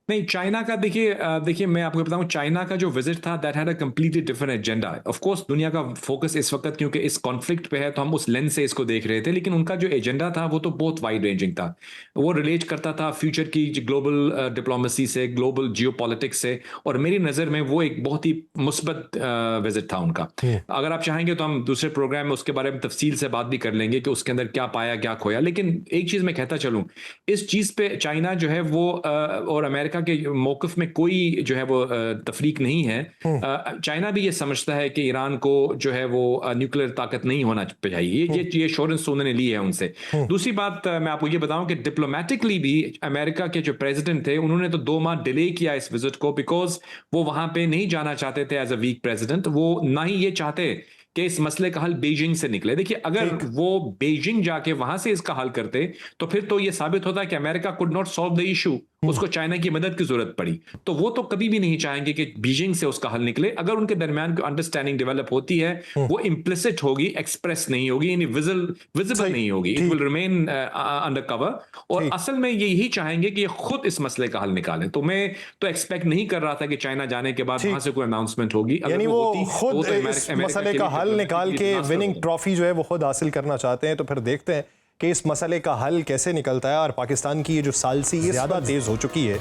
नहीं, चाइना का देखिए मैं आपको बताऊं, चाइना का जो विजिट था that had a completely different agenda. Of course दुनिया का फोकस इस वक्त क्योंकि इस कॉन्फ्लिक्ट पे है तो हम उस लेंस से इसको देख रहे थे, लेकिन उनका जो एजेंडा था वो तो बहुत वाइड रेंजिंग था। वो रिलेट करता था फ्यूचर की ग्लोबल डिप्लोमेसी से, ग्लोबल जियोपॉलिटिक्स से, और मेरी नज़र में वो एक बहुत ही मुस्बत विजिट था उनका। अगर आप चाहेंगे तो हम दूसरे प्रोग्राम में उसके बारे में तफसील से बात भी कर लेंगे कि उसके अंदर क्या पाया क्या खोया। लेकिन एक चीज़ मैं कहता चलूँ, इस चीज़ पे चाइना जो है वो और अमेरिका के मौक़िफ़ में कोई जो है वो तफरीक नहीं है। चाइना भी ये समझता है कि ईरान को जो है वो न्यूक्लियर ताकत नहीं होना चाहिए। ये एश्योरेंस उन्होंने ली है उनसे। दूसरी बात मैं आपको ये बताऊं कि डिप्लोमेटिकली भी अमेरिका के जो प्रेसिडेंट थे उन्होंने तो 2 माह डिले किया इस विजिट को, बिकॉज वो वहां पे नहीं जाना चाहते थे एज अ वीक प्रेसिडेंट। वो ना ही ये चाहते कि इस मसले का हल बीजिंग से निकले। देखिए, अगर वो बीजिंग जाके वहां से इसका हल करते तो फिर तो ये साबित होता है कि America could not solve the issue, उसको चाइना की मदद की जरूरत पड़ी। तो वो तो कभी भी नहीं चाहेंगे कि बीजिंग से उसका हल निकले। अगर उनके दरमियान कोई अंडरस्टैंडिंग डेवलप होती है, वो इम्प्लिसिट होगी, एक्सप्रेस नहीं होगी, यानी विजिबल नहीं होगी। It will remain under cover, और असल में ये यही चाहेंगे कि ये खुद इस मसले का हल निकालें। तो मैं तो एक्सपेक्ट नहीं कर रहा था कि चाइना जाने के बाद वहां से कोई अनाउंसमेंट होगी। यानी वो खुद इस मसले का हल निकाल के विनिंग ट्रॉफी जो है वो खुद हासिल करना चाहते हैं। तो फिर देखते हैं कि इस मसले का हल कैसे निकलता है। और पाकिस्तान की ये जो सालसी ज़्यादा तेज़ हो चुकी है,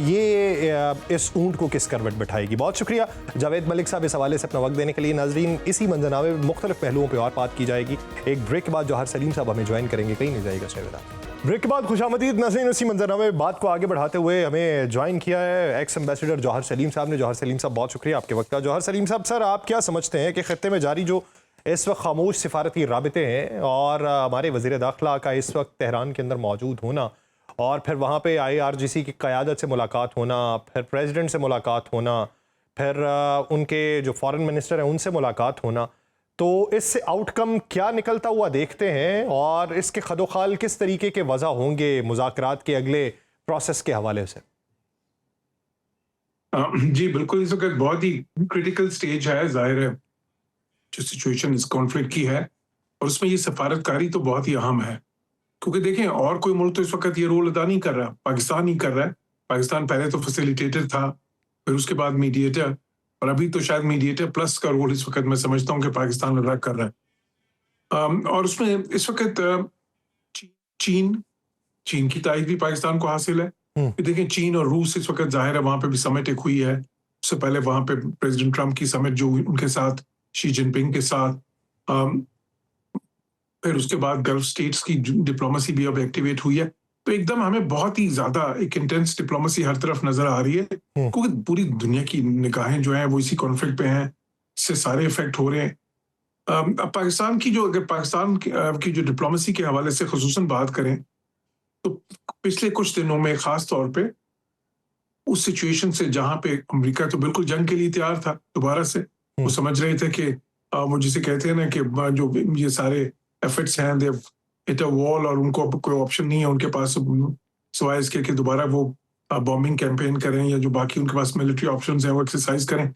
ये इस ऊंट को किस करवट बैठाएगी। बहुत शुक्रिया जावेद मलिक साहब इस हवाले से अपना वक्त देने के लिए। नाजरीन, इसी मंजरनामे में मुख्तलिफ पहलुओं पर और बात की जाएगी। एक ब्रेक के बाद जौहर सलीम साहब हमें ज्वाइन करेंगे, कहीं नहीं जाएगा शेरदा। ब्रेक के बाद खुशामदीद। नाज़रीन, उसी मंजरनामे में बात को आगे बढ़ाते हुए हमें ज्वाइन किया है एक्स एम्बेसडर जौहर सलीम साहब ने। जौहर सलीम साहब, बहुत शुक्रिया आपके वक्त का। जौहर सलीम साहब, सर आप क्या समझते हैं कि खत्ते में जारी जो इस वक्त खामोश सिफारती राबिते हैं और हमारे वज़ीर दाखिला का इस वक्त तेहरान के अंदर मौजूद होना, और फिर वहाँ पे IRGC की क़यादत से मुलाकात होना, फिर प्रेसिडेंट से मुलाकात होना, फिर उनके जो फॉरेन मिनिस्टर हैं उनसे मुलाकात होना, तो इससे आउटकम क्या निकलता हुआ देखते हैं और इसके खदोखाल किस तरीके के वजह होंगे मुज़ाकरात के अगले प्रोसेस के हवाले से? जी बिल्कुल, इस वक्त बहुत ही क्रिटिकल स्टेज है। जाहिर है जो सिचुएशन इस कॉन्फ्लिक्ट की है, और उसमें ये सफारतकारी तो बहुत ही अहम है, क्योंकि देखें और कोई मुल्क तो इस वक्त ये रोल अदा नहीं कर रहा, पाकिस्तान ही कर रहा है। पाकिस्तान पहले तो फैसिलिटेटर था, फिर उसके बाद मीडिएटर, और अभी तो शायद मीडिएटर प्लस का रोल इस वक्त मैं समझता हूँ कि पाकिस्तान अदा कर रहा है। और उसमें इस वक्त चीन की तारीफ भी पाकिस्तान को हासिल है। ये देखें, चीन और रूस इस वक्त जाहिर है वहां पे भी समिट एक हुई है। उससे पहले वहां पे प्रेसिडेंट ट्रम्प की समिट जो हुई उनके साथ, शी जिनपिंग के साथ, फिर उसके बाद गल्फ स्टेट्स की डिप्लोमेसी भी अब एक्टिवेट हुई है। तो एकदम हमें बहुत ही ज्यादा एक इंटेंस डिप्लोमेसी हर तरफ नजर आ रही है, क्योंकि पूरी दुनिया की निगाहें जो हैं वो इसी कॉन्फ्लिक्ट पे हैं, इससे सारे इफेक्ट हो रहे हैं। अब पाकिस्तान की जो, अगर पाकिस्तान की जो डिप्लोमेसी के हवाले से खुसूसन बात करें, तो पिछले कुछ दिनों में खास तौर पे उस सिचुएशन से जहां पे अमेरिका तो बिल्कुल जंग के लिए तैयार था दोबारा से, वो समझ रहे थे कि वो जिसे कहते हैं ना कि जो ये सारे एफर्ट्स हैं, दे हिट अ वॉल, और उनको अब कोई ऑप्शन नहीं है उनके पास सिवाय इसके कि दोबारा वो बॉम्बिंग कैंपेन करें या जो बाकी उनके पास मिलिट्री ऑप्शंस हैं वो एक्सरसाइज करें।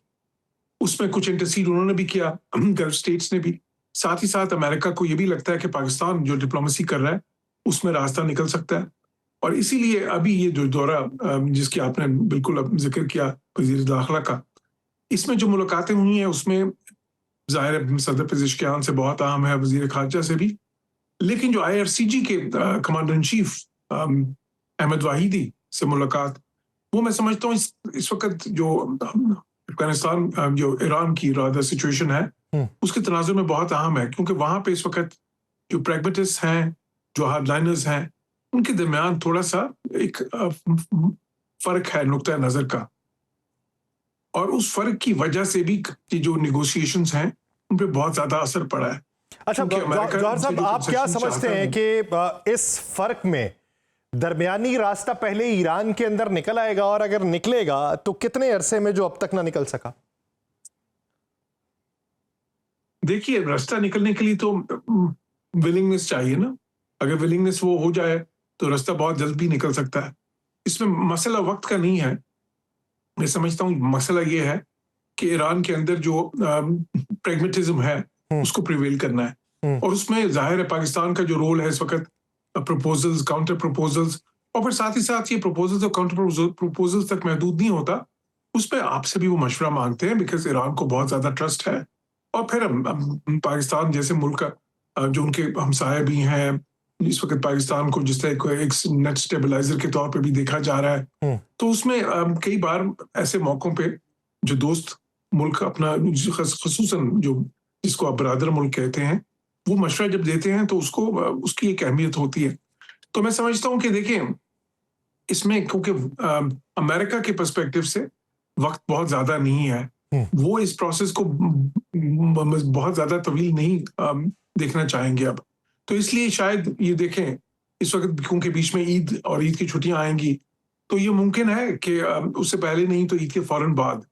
उसमें कुछ इंटरसीड उन्होंने भी किया, गल्फ स्टेट्स ने भी। साथ ही साथ अमेरिका को ये भी लगता है कि पाकिस्तान जो डिप्लोमेसी कर रहा है उसमें रास्ता निकल सकता है, और इसीलिए अभी ये जो दौरा जिसकी आपने बिल्कुल अब जिक्र किया वजीर दाखिला का, इसमें जो मुलाकातें हुई हैं उसमें जाहिर है सदर पेज़ेशकियान से बहुत अहम है, वजीर खारजा से भी, लेकिन जो IRCG के commander in chief Ahmad Vahidi से मुलाकात, वो मैं समझता हूँ इस वक्त जो अफगानिस्तान जो ईरान की रादर सिचुएशन है उसके तनाजुर में बहुत अहम है, क्योंकि वहां पे इस वक्त जो प्रैग्मेटिस्ट हैं, जो हार्डलाइनर्स हैं, उनके दरमियान थोड़ा सा एक फर्क है नुक्ता नजर का, और उस फर्क की वजह से भी जो निगोशिएशंस हैं उन पे बहुत ज्यादा असर पड़ा है। अच्छा जौहर साहब, आप क्या समझते हैं कि इस फर्क में दरमियानी रास्ता पहले ईरान के अंदर निकल आएगा, और अगर निकलेगा तो कितने अरसे में जो अब तक ना निकल सका? देखिए, रास्ता निकलने के लिए तो विलिंगनेस चाहिए ना। अगर विलिंगनेस वो हो जाए तो रास्ता बहुत जल्द भी निकल सकता है। इसमें मसला वक्त का नहीं है, मैं समझता हूँ मसला ये है कि ईरान के अंदर जो प्रैग्मेटिज्म है उसको प्रिवेल करना है, और उसमें जाहिर है पाकिस्तान का जो रोल है इस वक्त प्रपोजल्स, काउंटर प्रपोजल्स, और फिर साथ ही साथ ये प्रपोजल्स और काउंटर प्रपोजल्स तक महदूद नहीं होता, उसमें आपसे भी वो मशवरा मांगते हैं, बिकॉज ईरान को बहुत ज्यादा ट्रस्ट है। और फिर पाकिस्तान जैसे मुल्क का जो उनके हमसाये भी हैं, इस वक्त पाकिस्तान को जिस तरह एक नेट स्टेबलाइजर के तौर पे भी देखा जा रहा है, तो उसमें कई बार ऐसे मौकों पे जो दोस्त मुल्क अपना खसूसन जो जिसको आप बरादर मुल्क कहते हैं, वो मशवरा जब देते हैं तो उसको उसकी एक अहमियत होती है। तो मैं समझता हूँ कि देखें, इसमें क्योंकि अमेरिका के पर्सपेक्टिव से वक्त बहुत ज्यादा नहीं है, वो इस प्रोसेस को बहुत ज्यादा तवील नहीं देखना चाहेंगे अब, तो इसलिए शायद ये देखें इस वक्त क्योंकि बीच में ईद और ईद की छुट्टियां आएंगी, तो ये मुमकिन है कि उससे पहले नहीं तो ईद के फौरन बाद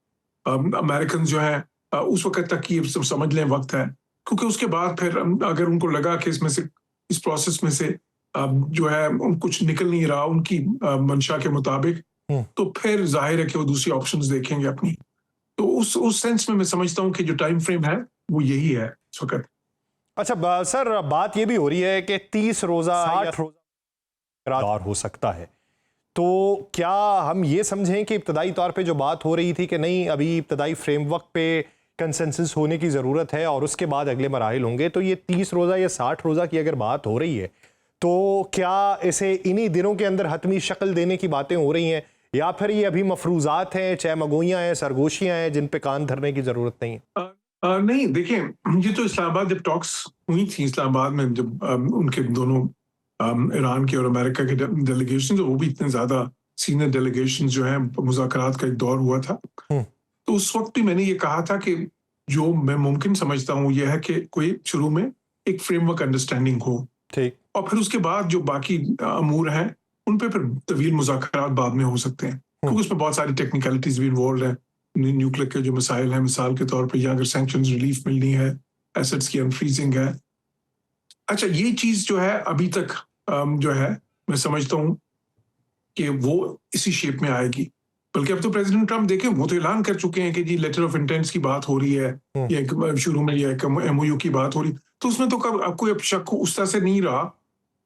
अमेरिकन जो है उस वक्त तक ये समझ लें वक्त है, क्योंकि उसके बाद फिर अगर उनको लगा कि इसमें से इस प्रोसेस में से जो है कुछ निकल नहीं रहा उनकी मंशा के मुताबिक, तो फिर जाहिर है कि वो दूसरी ऑप्शंस देखेंगे अपनी। तो उस सेंस में मैं समझता हूँ कि जो टाइम फ्रेम है वो यही है इस वक्त। अच्छा सर, बात ये भी हो रही है कि 30 रोजा 60 रोजा हो सकता है, तो क्या हम ये समझें कि इब्तदाई तौर पे जो बात हो रही थी कि नहीं, अभी इब्तदाई फ्रेमवर्क पे कंसेंसस होने की ज़रूरत है और उसके बाद अगले मराहिल होंगे, तो ये 30 रोज़ा या 60 रोज़ा की अगर बात हो रही है तो क्या इसे इन्हीं दिनों के अंदर हतमी शक्ल देने की बातें हो रही हैं, या फिर ये अभी मफरूजात हैं, चहमगोइयाँ हैं, सरगोशियाँ हैं जिन पे कान धरने की ज़रूरत नहीं है? नहीं, देखिए, ये तो इस्लामाबाद जब टॉक्स हुई थी, इस्लामाबाद में जब उनके दोनों ईरान के और अमेरिका के डेलीगेशन, वो भी इतने ज़्यादा सीनियर डेलीगेशन जो हैं, मुज़ाकरात का एक दौर हुआ था, तो उस वक्त भी मैंने ये कहा था कि जो मैं मुमकिन समझता हूँ यह है कि कोई शुरू में एक फ्रेमवर्क अंडरस्टैंडिंग हो, ठीक, और फिर उसके बाद जो बाकी अमूर हैं उन पे फिर तवील मुज़ाकरात बाद में हो सकते हैं, क्योंकि उसमें बहुत सारी टेक्निकलिटीज भी इन्वॉल्व हैं, न्यूक्लियर के जो मिसाइल हैं मिसाल के तौर पे, या अगर सैंक्शंस रिलीफ मिलनी है, एसेट्स की अनफ्रीजिंग है। अच्छा, ये चीज जो है अभी तक जो है मैं समझता हूँ कि वो इसी शेप में आएगी, बल्कि अब तो प्रेसिडेंट ट्रम्प देखें वो तो ऐलान कर चुके हैं कि जी लेटर ऑफ इंटेंट्स की बात हो रही है, या शुरू में ये MOU की बात हो रही, तो उसमें तो अब कोई शक उस तरह से नहीं रहा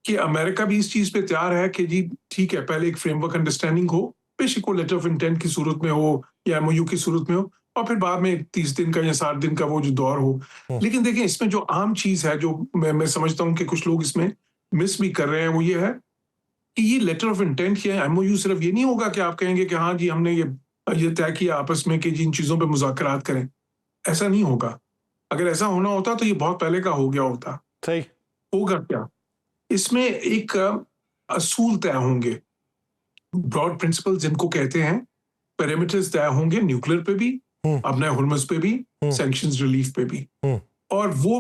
कि अमेरिका भी इस चीज पे तैयार है कि जी ठीक है, पहले एक फ्रेमवर्क अंडरस्टैंडिंग हो, बेशक वो लेटर ऑफ इंटेंट की सूरत में हो या MOU की सूरत में हो, और फिर बाद में 30 दिन का या 60 दिन का वो जो दौर हो। लेकिन देखिए, इसमें जो आम चीज है जो मैं समझता हूँ कि कुछ लोग इसमें मिस भी कर रहे हैं वो ये है कि ये लेटर ऑफ इंटेंट या एमओयू सिर्फ ये नहीं होगा कि आप कहेंगे कि हाँ जी हमने ये तय किया आपस में कि जिन चीजों पे मुज़ाकरात करें, ऐसा नहीं होगा। अगर ऐसा होना होता तो ये बहुत पहले का हो गया होता। सही। होगा क्या, इसमें एक असूल तय होंगे, ब्रॉड प्रिंसिपल जिनको कहते हैं, पैरामीटर्स तय होंगे न्यूक्लियर पे भी, अपने हुर्मुज़ पे भी, सैंक्शंस रिलीफ पे भी, और वो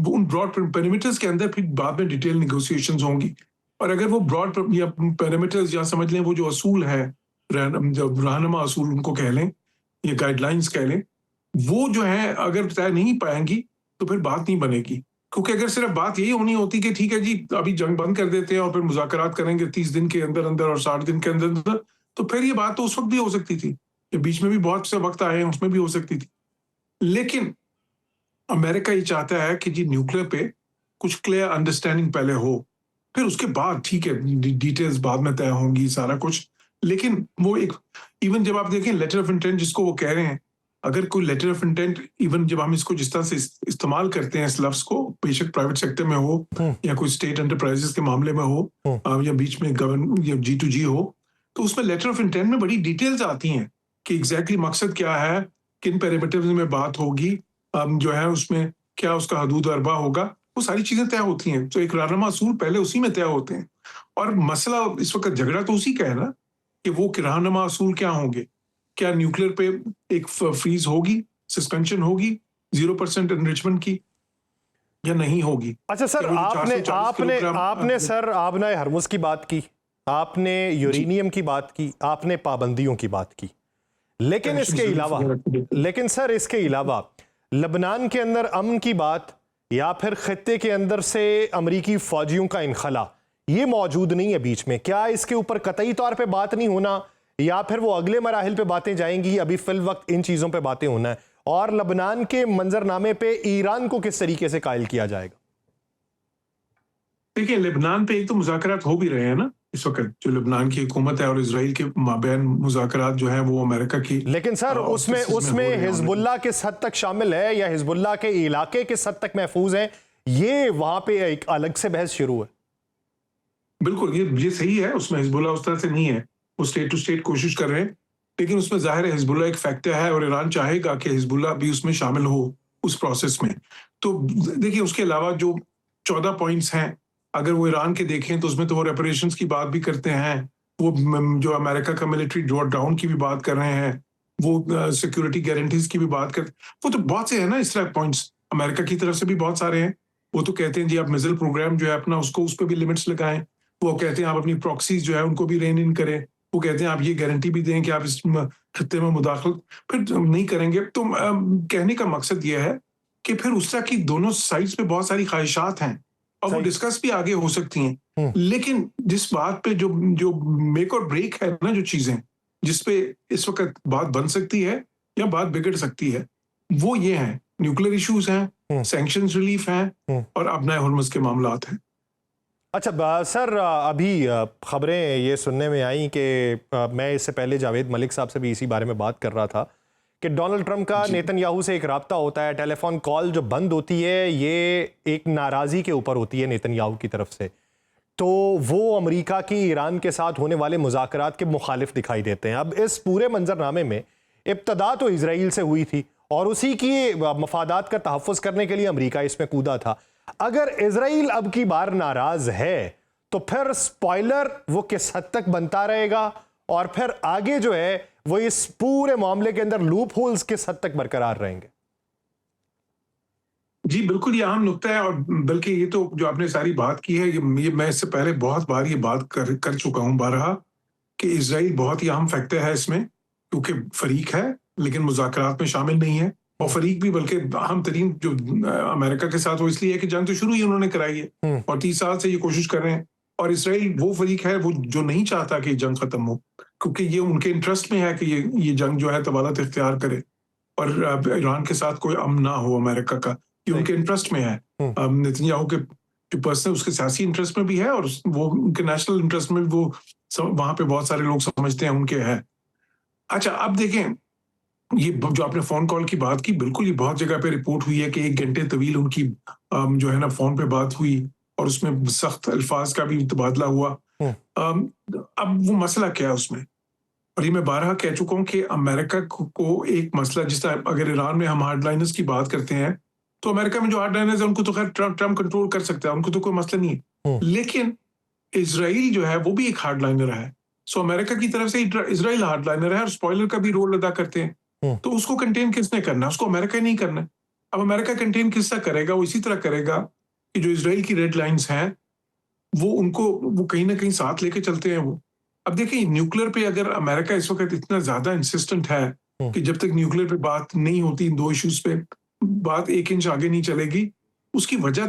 उन ब्रॉड पैरामीटर्स के अंदर फिर बाद में डिटेल नेगोशिएशंस होंगी। और अगर वो ब्रॉड या पैरामीटर्स या समझ लें वो जो असूल है, जो रहनुमा असूल उनको कह लें या गाइडलाइंस कह लें, वो जो है अगर तय नहीं पाएंगी तो फिर बात नहीं बनेगी। क्योंकि अगर सिर्फ बात यही होनी होती कि ठीक है जी अभी जंग बंद कर देते हैं और फिर मुज़ाकरात करेंगे 30 दिन के अंदर अंदर और 60 दिन के अंदर अंदर, तो फिर ये बात तो उस वक्त भी हो सकती थी, ये बीच में भी बहुत से वक्त आए हैं उसमें भी हो सकती थी। लेकिन अमेरिका ये चाहता है कि जी न्यूक्लियर पे कुछ क्लियर अंडरस्टैंडिंग पहले हो, फिर उसके बाद ठीक है डिटेल्स बाद में तय होंगी सारा कुछ। लेकिन वो एक इवन जब आप देखें लेटर ऑफ इंटेंट जिसको वो कह रहे हैं, अगर कोई लेटर ऑफ इंटेंट इवन जब हम इसको जिस तरह से इस्तेमाल करते हैं इस लफ्ज को, बेशक प्राइवेट सेक्टर में हो या कोई स्टेट एंटरप्राइजेस के मामले में हो या बीच में गवर्नमेंट या G2G हो, तो उसमें लेटर ऑफ इंटेंट में बड़ी डिटेल्स आती हैं कि एग्जैक्टली मकसद क्या है, किन पैरामीटर्स में बात होगी, जो है उसमें क्या उसका हदूद अरबा होगा, वो सारी चीजें तय होती हैं। तो एक रहनुमा असूल पहले उसी में तय होते हैं। और मसला इस वक्त झगड़ा तो उसी का है ना कि वो रहनुमा असूल क्या होंगे, क्या न्यूक्लियर पे एक फ्रीज होगी, सस्पेंशन होगी 0% एनरिचमेंट की या नहीं होगी। अच्छा सर, आपने हरमुज़ की बात की, आपने यूरेनियम की बात की, आपने पाबंदियों की बात की, लेकिन इसके अलावा लबनान के अंदर अमन की बात या फिर खित्ते के अंदर से अमरीकी फौजियों का इनखला, ये मौजूद नहीं है बीच में। क्या इसके ऊपर कतई तौर पे बात नहीं होना या फिर वो अगले मराहिल पे बातें जाएंगी? अभी फिल वक्त इन चीज़ों पे बातें होना है। और लबनान के मंजरनामे पे ईरान को किस तरीके से कायल किया जाएगा? देखिए लेबनान पे एक तो मुज़ाकरात हो भी रहे हैं ना इस वक्त, जो लेबनान की हुकूमत है और इजराइल के माबैन मुज़ाकरात जो है वो अमेरिका की, लेकिन सर उसमें हिजबुल्लाह किस हद तक शामिल है या हिजबुल्लाह के इलाके किस हद तक महफूज है, ये वहां पे एक अलग से बहस शुरू है। बिल्कुल ये सही है, उसमें हिजबुल्लाह उस तरह से नहीं है, वो स्टेट टू स्टेट कोशिश कर रहे हैं, लेकिन उसमें जाहिर है हिजबुल्लाह एक फैक्टर है और ईरान चाहेगा कि हिजबुल्लाह भी उसमें शामिल हो उस प्रोसेस में। तो देखिए उसके अलावा जो 14 पॉइंट्स हैं, अगर वो ईरान के देखें तो उसमें तो वो रेपरेशंस की बात भी करते हैं, वो जो अमेरिका का मिलिट्री ड्रॉ डाउन की भी बात कर रहे हैं, वो सिक्योरिटी गारंटीज की भी बात कर, वो तो बहुत से हैं ना इस तरह पॉइंट्स, अमेरिका की तरफ से भी बहुत सारे हैं। वो तो कहते हैं जी आप मिसाइल प्रोग्राम जो है अपना उसको उस पर भी लिमिट्स लगाएं, वो कहते हैं आप अपनी प्रॉक्सीज जो है उनको भी रेन इन करें, वो कहते हैं आप ये गारंटी भी दें कि आप इस खत्ते में मुदाखलत फिर नहीं करेंगे। तो कहने का मकसद ये है कि फिर उस तरह की दोनों साइड्स पे बहुत सारी ख्वाहिशात हैं और वो डिस्कस भी आगे हो सकती हैं, लेकिन जिस बात पे जो मेक और ब्रेक है ना, जो चीजें जिस पे इस वक्त बात बन सकती है या बात बिगड़ सकती है, वो ये हैं न्यूक्लियर इश्यूज हैं, सैंक्शंस रिलीफ हैं और अपना हुर्मुज़ के मामलात हैं। अच्छा सर, अभी खबरें ये सुनने में आई कि मैं इससे पहले जावेद मलिक साहब से भी इसी बारे में बात कर रहा था कि डोनाल्ड ट्रंप का नेतन्याहू से एक राब्ता होता है, टेलीफोन कॉल जो बंद होती है ये एक नाराज़गी के ऊपर होती है नेतन्याहू की तरफ से, तो वो अमेरिका की ईरान के साथ होने वाले मुज़ाकरात के मुखालिफ दिखाई देते हैं। अब इस पूरे मंजरनामे में इब्तदा तो इजराइल से हुई थी और उसी की मफादात का तहफ़्फ़ुज़ करने के लिए अमेरिका इसमें कूदा था। अगर इजराइल अब की बार नाराज है तो फिर स्पॉइलर वो किस हद तक बनता रहेगा और फिर आगे जो है वो इस पूरे मामले के अंदर लूप होल्स किस हद तक बरकरार रहेंगे? जी बिल्कुल, ये अहम नुक्ता है और बल्कि ये तो जो आपने सारी बात की है, ये मैं इससे पहले बहुत बार ये बात कर चुका हूं बारहा कि इजराइल बहुत ही अहम फैक्टर है इसमें, क्योंकि फरीक है लेकिन मुज़ाकरात में शामिल नहीं है, और फरीक भी बल्कि अहम तरीन जो अमेरिका के साथ वो इसलिए है कि जंग तो शुरू ही उन्होंने कराई है और 30 साल से ये कोशिश कर रहे हैं, और इसराइल वो फरीक है वो जो नहीं चाहता कि जंग खत्म हो, क्योंकि ये उनके इंटरेस्ट में है कि ये जंग जो है तबादला इख्तियार करे और ईरान के साथ कोई अमन ना हो अमेरिका का, ये उनके इंटरेस्ट में है। नेतन्याहू के जो पर्सन उसके सियासी इंटरेस्ट में भी है और वो उनके नेशनल इंटरेस्ट में वो वहां पे बहुत सारे लोग समझते हैं उनके है। अच्छा अब देखें, ये जो आपने फोन कॉल की बात की, बिल्कुल ये बहुत जगह पे रिपोर्ट हुई है कि 1 घंटे तवील उनकी जो है ना फोन पे बात हुई और उसमें सख्त अल्फाज का भी तबादला हुआ। अब वो मसला क्या है उसमें, और ये मैं बारहा कह चुका हूँ कि अमेरिका को एक मसला, जिस तरह अगर ईरान में हम हार्डलाइनर्स की बात करते हैं तो अमेरिका में जो हार्डलाइनर्स है उनको तो खैर ट्रम्प कंट्रोल कर सकता है, उनको तो कोई मसला नहीं है, लेकिन इजराइल जो है वो भी एक हार्डलाइनर है। सो अमेरिका की तरफ से इजराइल हार्डलाइनर है और स्पॉइलर का भी रोल अदा करते हैं। तो उसको कंटेन किसने करना है? उसको अमेरिका नहीं करना है। अब अमेरिका कंटेन किससे करेगा? वो इसी तरह करेगा कि जो इजराइल की रेड लाइंस हैं वो कहीं ना कहीं साथ लेके चलते हैं वो। अब देखिए, न्यूक्लियर पे अगर अमेरिका इस वक्त इतना ज्यादा इंसिस्टेंट है कि जब तक न्यूक्लियर पे बात नहीं होती, इन दो इश्यूज पे बात एक इंच आगे नहीं चलेगी, उसकी वजह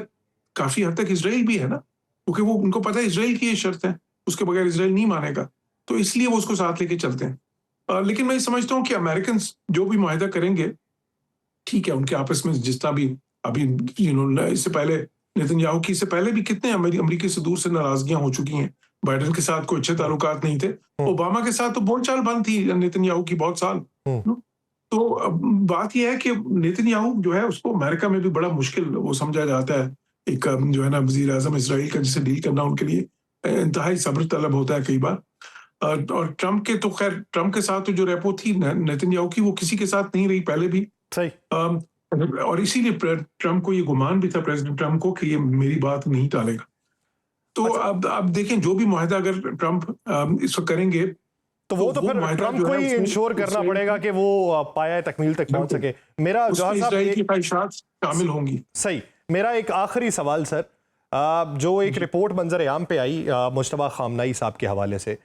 काफी हद तक इजराइल भी है ना, क्योंकि वो उनको पता है इजराइल की ये शर्त है, उसके बगैर इजराइल नहीं मानेगा, तो इसलिए वो उसको साथ लेके चलते हैं। लेकिन मैं समझता हूँ कि अमेरिकन जो भी मुआहदा करेंगे, ठीक है, उनके आपस में जितना भी अभी इससे पहले नेतन्याहू की, इससे पहले भी कितने अमेरिकी से दूर से नाराजगियां हो चुकी हैं। बाइडेन के साथ कोई अच्छे ताल्लुकात नहीं थे, ओबामा के साथ तो बोलचाल बंद थी नेतन्याहू की बहुत साल। तो बात यह है कि नेतन्याहू जो है उसको अमेरिका में भी बड़ा मुश्किल वो समझा जाता है। एक जो है ना वजीर आजम इसराइल का, जिसे डील करना उनके लिए इंतहाई सब्र तलब होता है कई बार। और ट्रम्प के तो खैर, ट्रम्प के साथ तो जो रेपो थी नेतन्याहू की, वो किसी के साथ नहीं रही पहले भी। सही। और इसीलिए ट्रम्प को ये गुमान भी था, प्रेसिडेंट ट्रम्प को, कि ये मेरी बात नहीं टालेगा। तो अब देखें, जो भी मुआहदा अगर ट्रम्प इसको करेंगे तो वो तो फिर ट्रम्प को ही इंश्योर करना पड़ेगा कि वो पाया तकमील तक पहुंच सके। मेरा जौहर साहब की ख्वाहिशात शामिल होंगी। सही। मेरा एक आखिरी सवाल सर, जो एक रिपोर्ट मंजर आम पे आई मुश्तबा खामनाई साहब के हवाले से,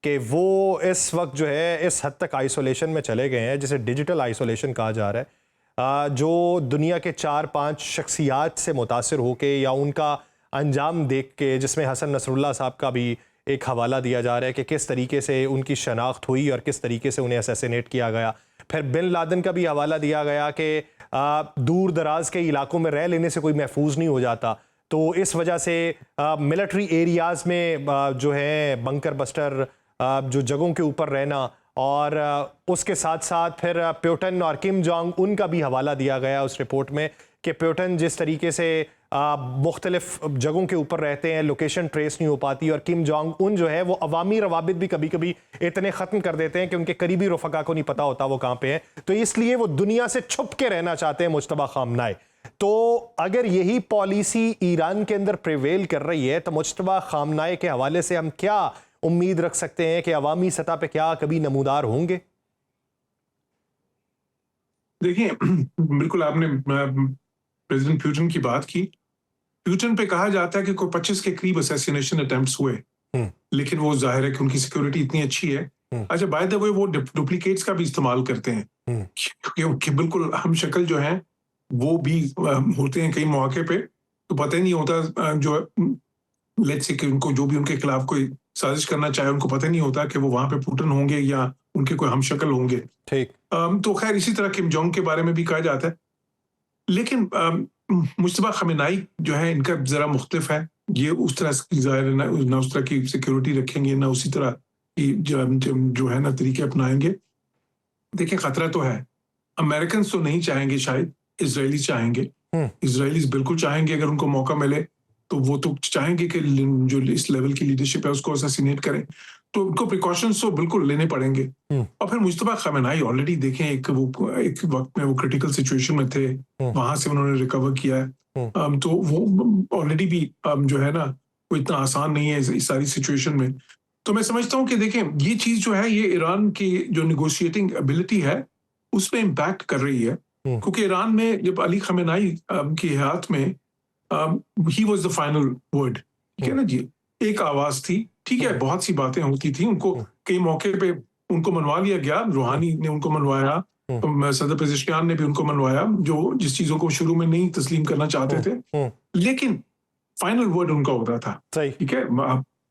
कि वो इस वक्त जो है इस हद तक आइसोलेशन में चले गए हैं जिसे डिजिटल आइसोलेशन कहा जा रहा है, जो दुनिया के 4-5 शख्सियात से मुतासिर होके या उनका अंजाम देख के, जिसमें हसन नसरुल्लाह साहब का भी एक हवाला दिया जा रहा है कि किस तरीके से उनकी शनाख्त हुई और किस तरीके से उन्हें असैसिनेट किया गया। फिर बिन लादेन का भी हवाला दिया गया कि दूर दराज के इलाकों में रह लेने से कोई महफूज नहीं हो जाता, तो इस वजह से मिलिट्री एरियाज़ में जो है बंकर बस्टर जो जगहों के ऊपर रहना, और उसके साथ साथ फिर प्यूटन और किम जोंग उन का भी हवाला दिया गया उस रिपोर्ट में कि प्यूटन जिस तरीके से मुख्तलिफ जगहों के ऊपर रहते हैं, लोकेशन ट्रेस नहीं हो पाती, और किम जोंग उन जो है वो अवामी रवाबित भी कभी कभी इतने ख़त्म कर देते हैं कि उनके करीबी रफ़का को नहीं पता होता वो कहाँ पे हैं, तो इसलिए वो दुनिया से छुप के रहना चाहते हैं मुश्तबा खामनाई। तो अगर यही पॉलिसी ईरान के अंदर प्रिवेल कर रही है तो मुश्तबा खामनाई के हवाले से हम क्या उम्मीद रख सकते हैं कि अवामी सतह पे क्या कभी नमूदार होंगे? देखिए, बिल्कुल आपने प्रेसिडेंट प्यूटन की बात की। प्यूटन पे कहा जाता है कि कोई 25 के करीब असैसिनेशन अटेम्प्ट्स हुए, लेकिन वो जाहिर है कि उनकी सिक्योरिटी इतनी अच्छी है। अच्छा, बाय द वे वो डुप्लीकेट्स का भी इस्तेमाल करते हैं, क्योंकि बिल्कुल हम शक्ल जो है वो भी होते हैं कई मौके पे, तो पता ही नहीं होता जो लेट्स से कि उनको जो भी उनके खिलाफ कोई साजिश करना चाहे, उनको पता नहीं होता कि वो वहां पे पुतिन होंगे या उनके कोई हमशक्ल होंगे। ठीक। तो खैर इसी तरह किम जोंग के बारे में भी कहा जाता है, लेकिन मुश्तबा खामेनेई जो है इनका जरा मुख्तलिफ है। ये उस तरह जाहिर ना उस तरह की सिक्योरिटी रखेंगे, ना उसी तरह की जो है ना तरीके अपनाएंगे। देखिए, खतरा तो है। अमेरिकन तो नहीं चाहेंगे, शायद इजरायली चाहेंगे। इजरायलीज बिल्कुल चाहेंगे, अगर उनको मौका मिले तो वो तो चाहेंगे कि जो इस लेवल की लीडरशिप है उसको असैसिनेट करें, तो उनको प्रिकॉशंस तो बिल्कुल लेने पड़ेंगे। और फिर मुश्तबा खामेनेई ऑलरेडी देखें एक वक्त में वो क्रिटिकल सिचुएशन में थे, वहां से उन्होंने रिकवर किया है, तो वो ऑलरेडी भी जो है ना वो इतना आसान नहीं है इस सारी सिचुएशन में। तो मैं समझता हूँ कि देखें, ये चीज जो है ये ईरान की जो निगोशिएटिंग एबिलिटी है उसमें इम्पैक्ट कर रही है, क्योंकि ईरान में जब अली खामेनेई की हयात में he was the final word, ठीक है ना जी, एक आवाज थी, ठीक है, बहुत सी बातें होती थी, उनको कई मौके पे उनको मनवा लिया गया, रूहानी ने उनको मनवाया, सदर पेज़ेश्कियान ने भी उनको मनवाया, जो जिस चीजों को शुरू में नहीं तस्लीम करना चाहते थे, लेकिन फाइनल वर्ड उनका होता था। ठीक है,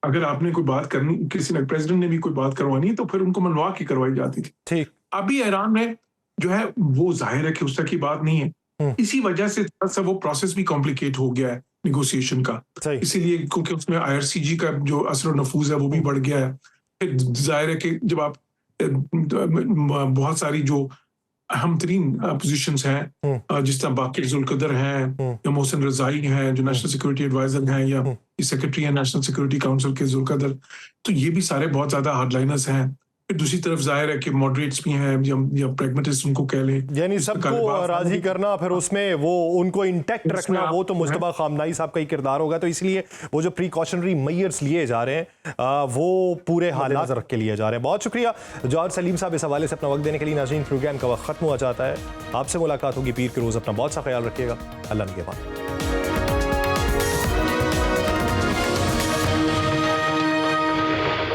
अगर आपने कोई बात करनी, किसी ने प्रेसिडेंट ने भी कोई बात करवानी है तो फिर उनको मनवा के करवाई जाती थी। ठीक। अभी ईरान में जो है वो जाहिर है कि उस तरह की बात नहीं है, इसी वजह से थोड़ा सा वो प्रोसेस भी कॉम्प्लिकेट हो गया है निगोशिएशन का, इसीलिए क्योंकि उसमें IRCG का जो असर नफूज है वो भी बढ़ गया है। फिर जाहिर है कि जब आप बहुत सारी जो अहम तरीन पोजिशंस हैं, जिस तरह बाकी जुल्कदर हैं या मोहसिन रजाई हैं जो नेशनल सिक्योरिटी एडवाइजर हैं, या सेक्रेटरी है नेशनल सिक्योरिटी काउंसिल के जुल्कदर, तो ये भी सारे बहुत ज्यादा हार्डलाइनर्स हैं। फिर दूसरी तरफ जाहिर है कि मॉडरेट्स भी हैं या प्रैग्मेटिस्ट उनको कह लें, यानी सबको राजी करना, फिर उसमें वो उनको इंटैक्ट रखना, वो तो मुस्तफा खामनाई साहब का ही किरदार होगा। तो इसलिए वो जो प्रिकॉशनरी मेजर्स लिए जा रहे हैं वो पूरे हालात रख के लिए जा रहे हैं। बहुत शुक्रिया जौहर सलीम साहब इस हवाले से अपना वक्त देने के लिए। नाज़रीन, प्रोग्राम का वक्त खत्म हुआ जाता है। आपसे मुलाकात होगी पीर के रोज़। अपना बहुत सा ख्याल रखिएगा। अल्लाह निगहबान।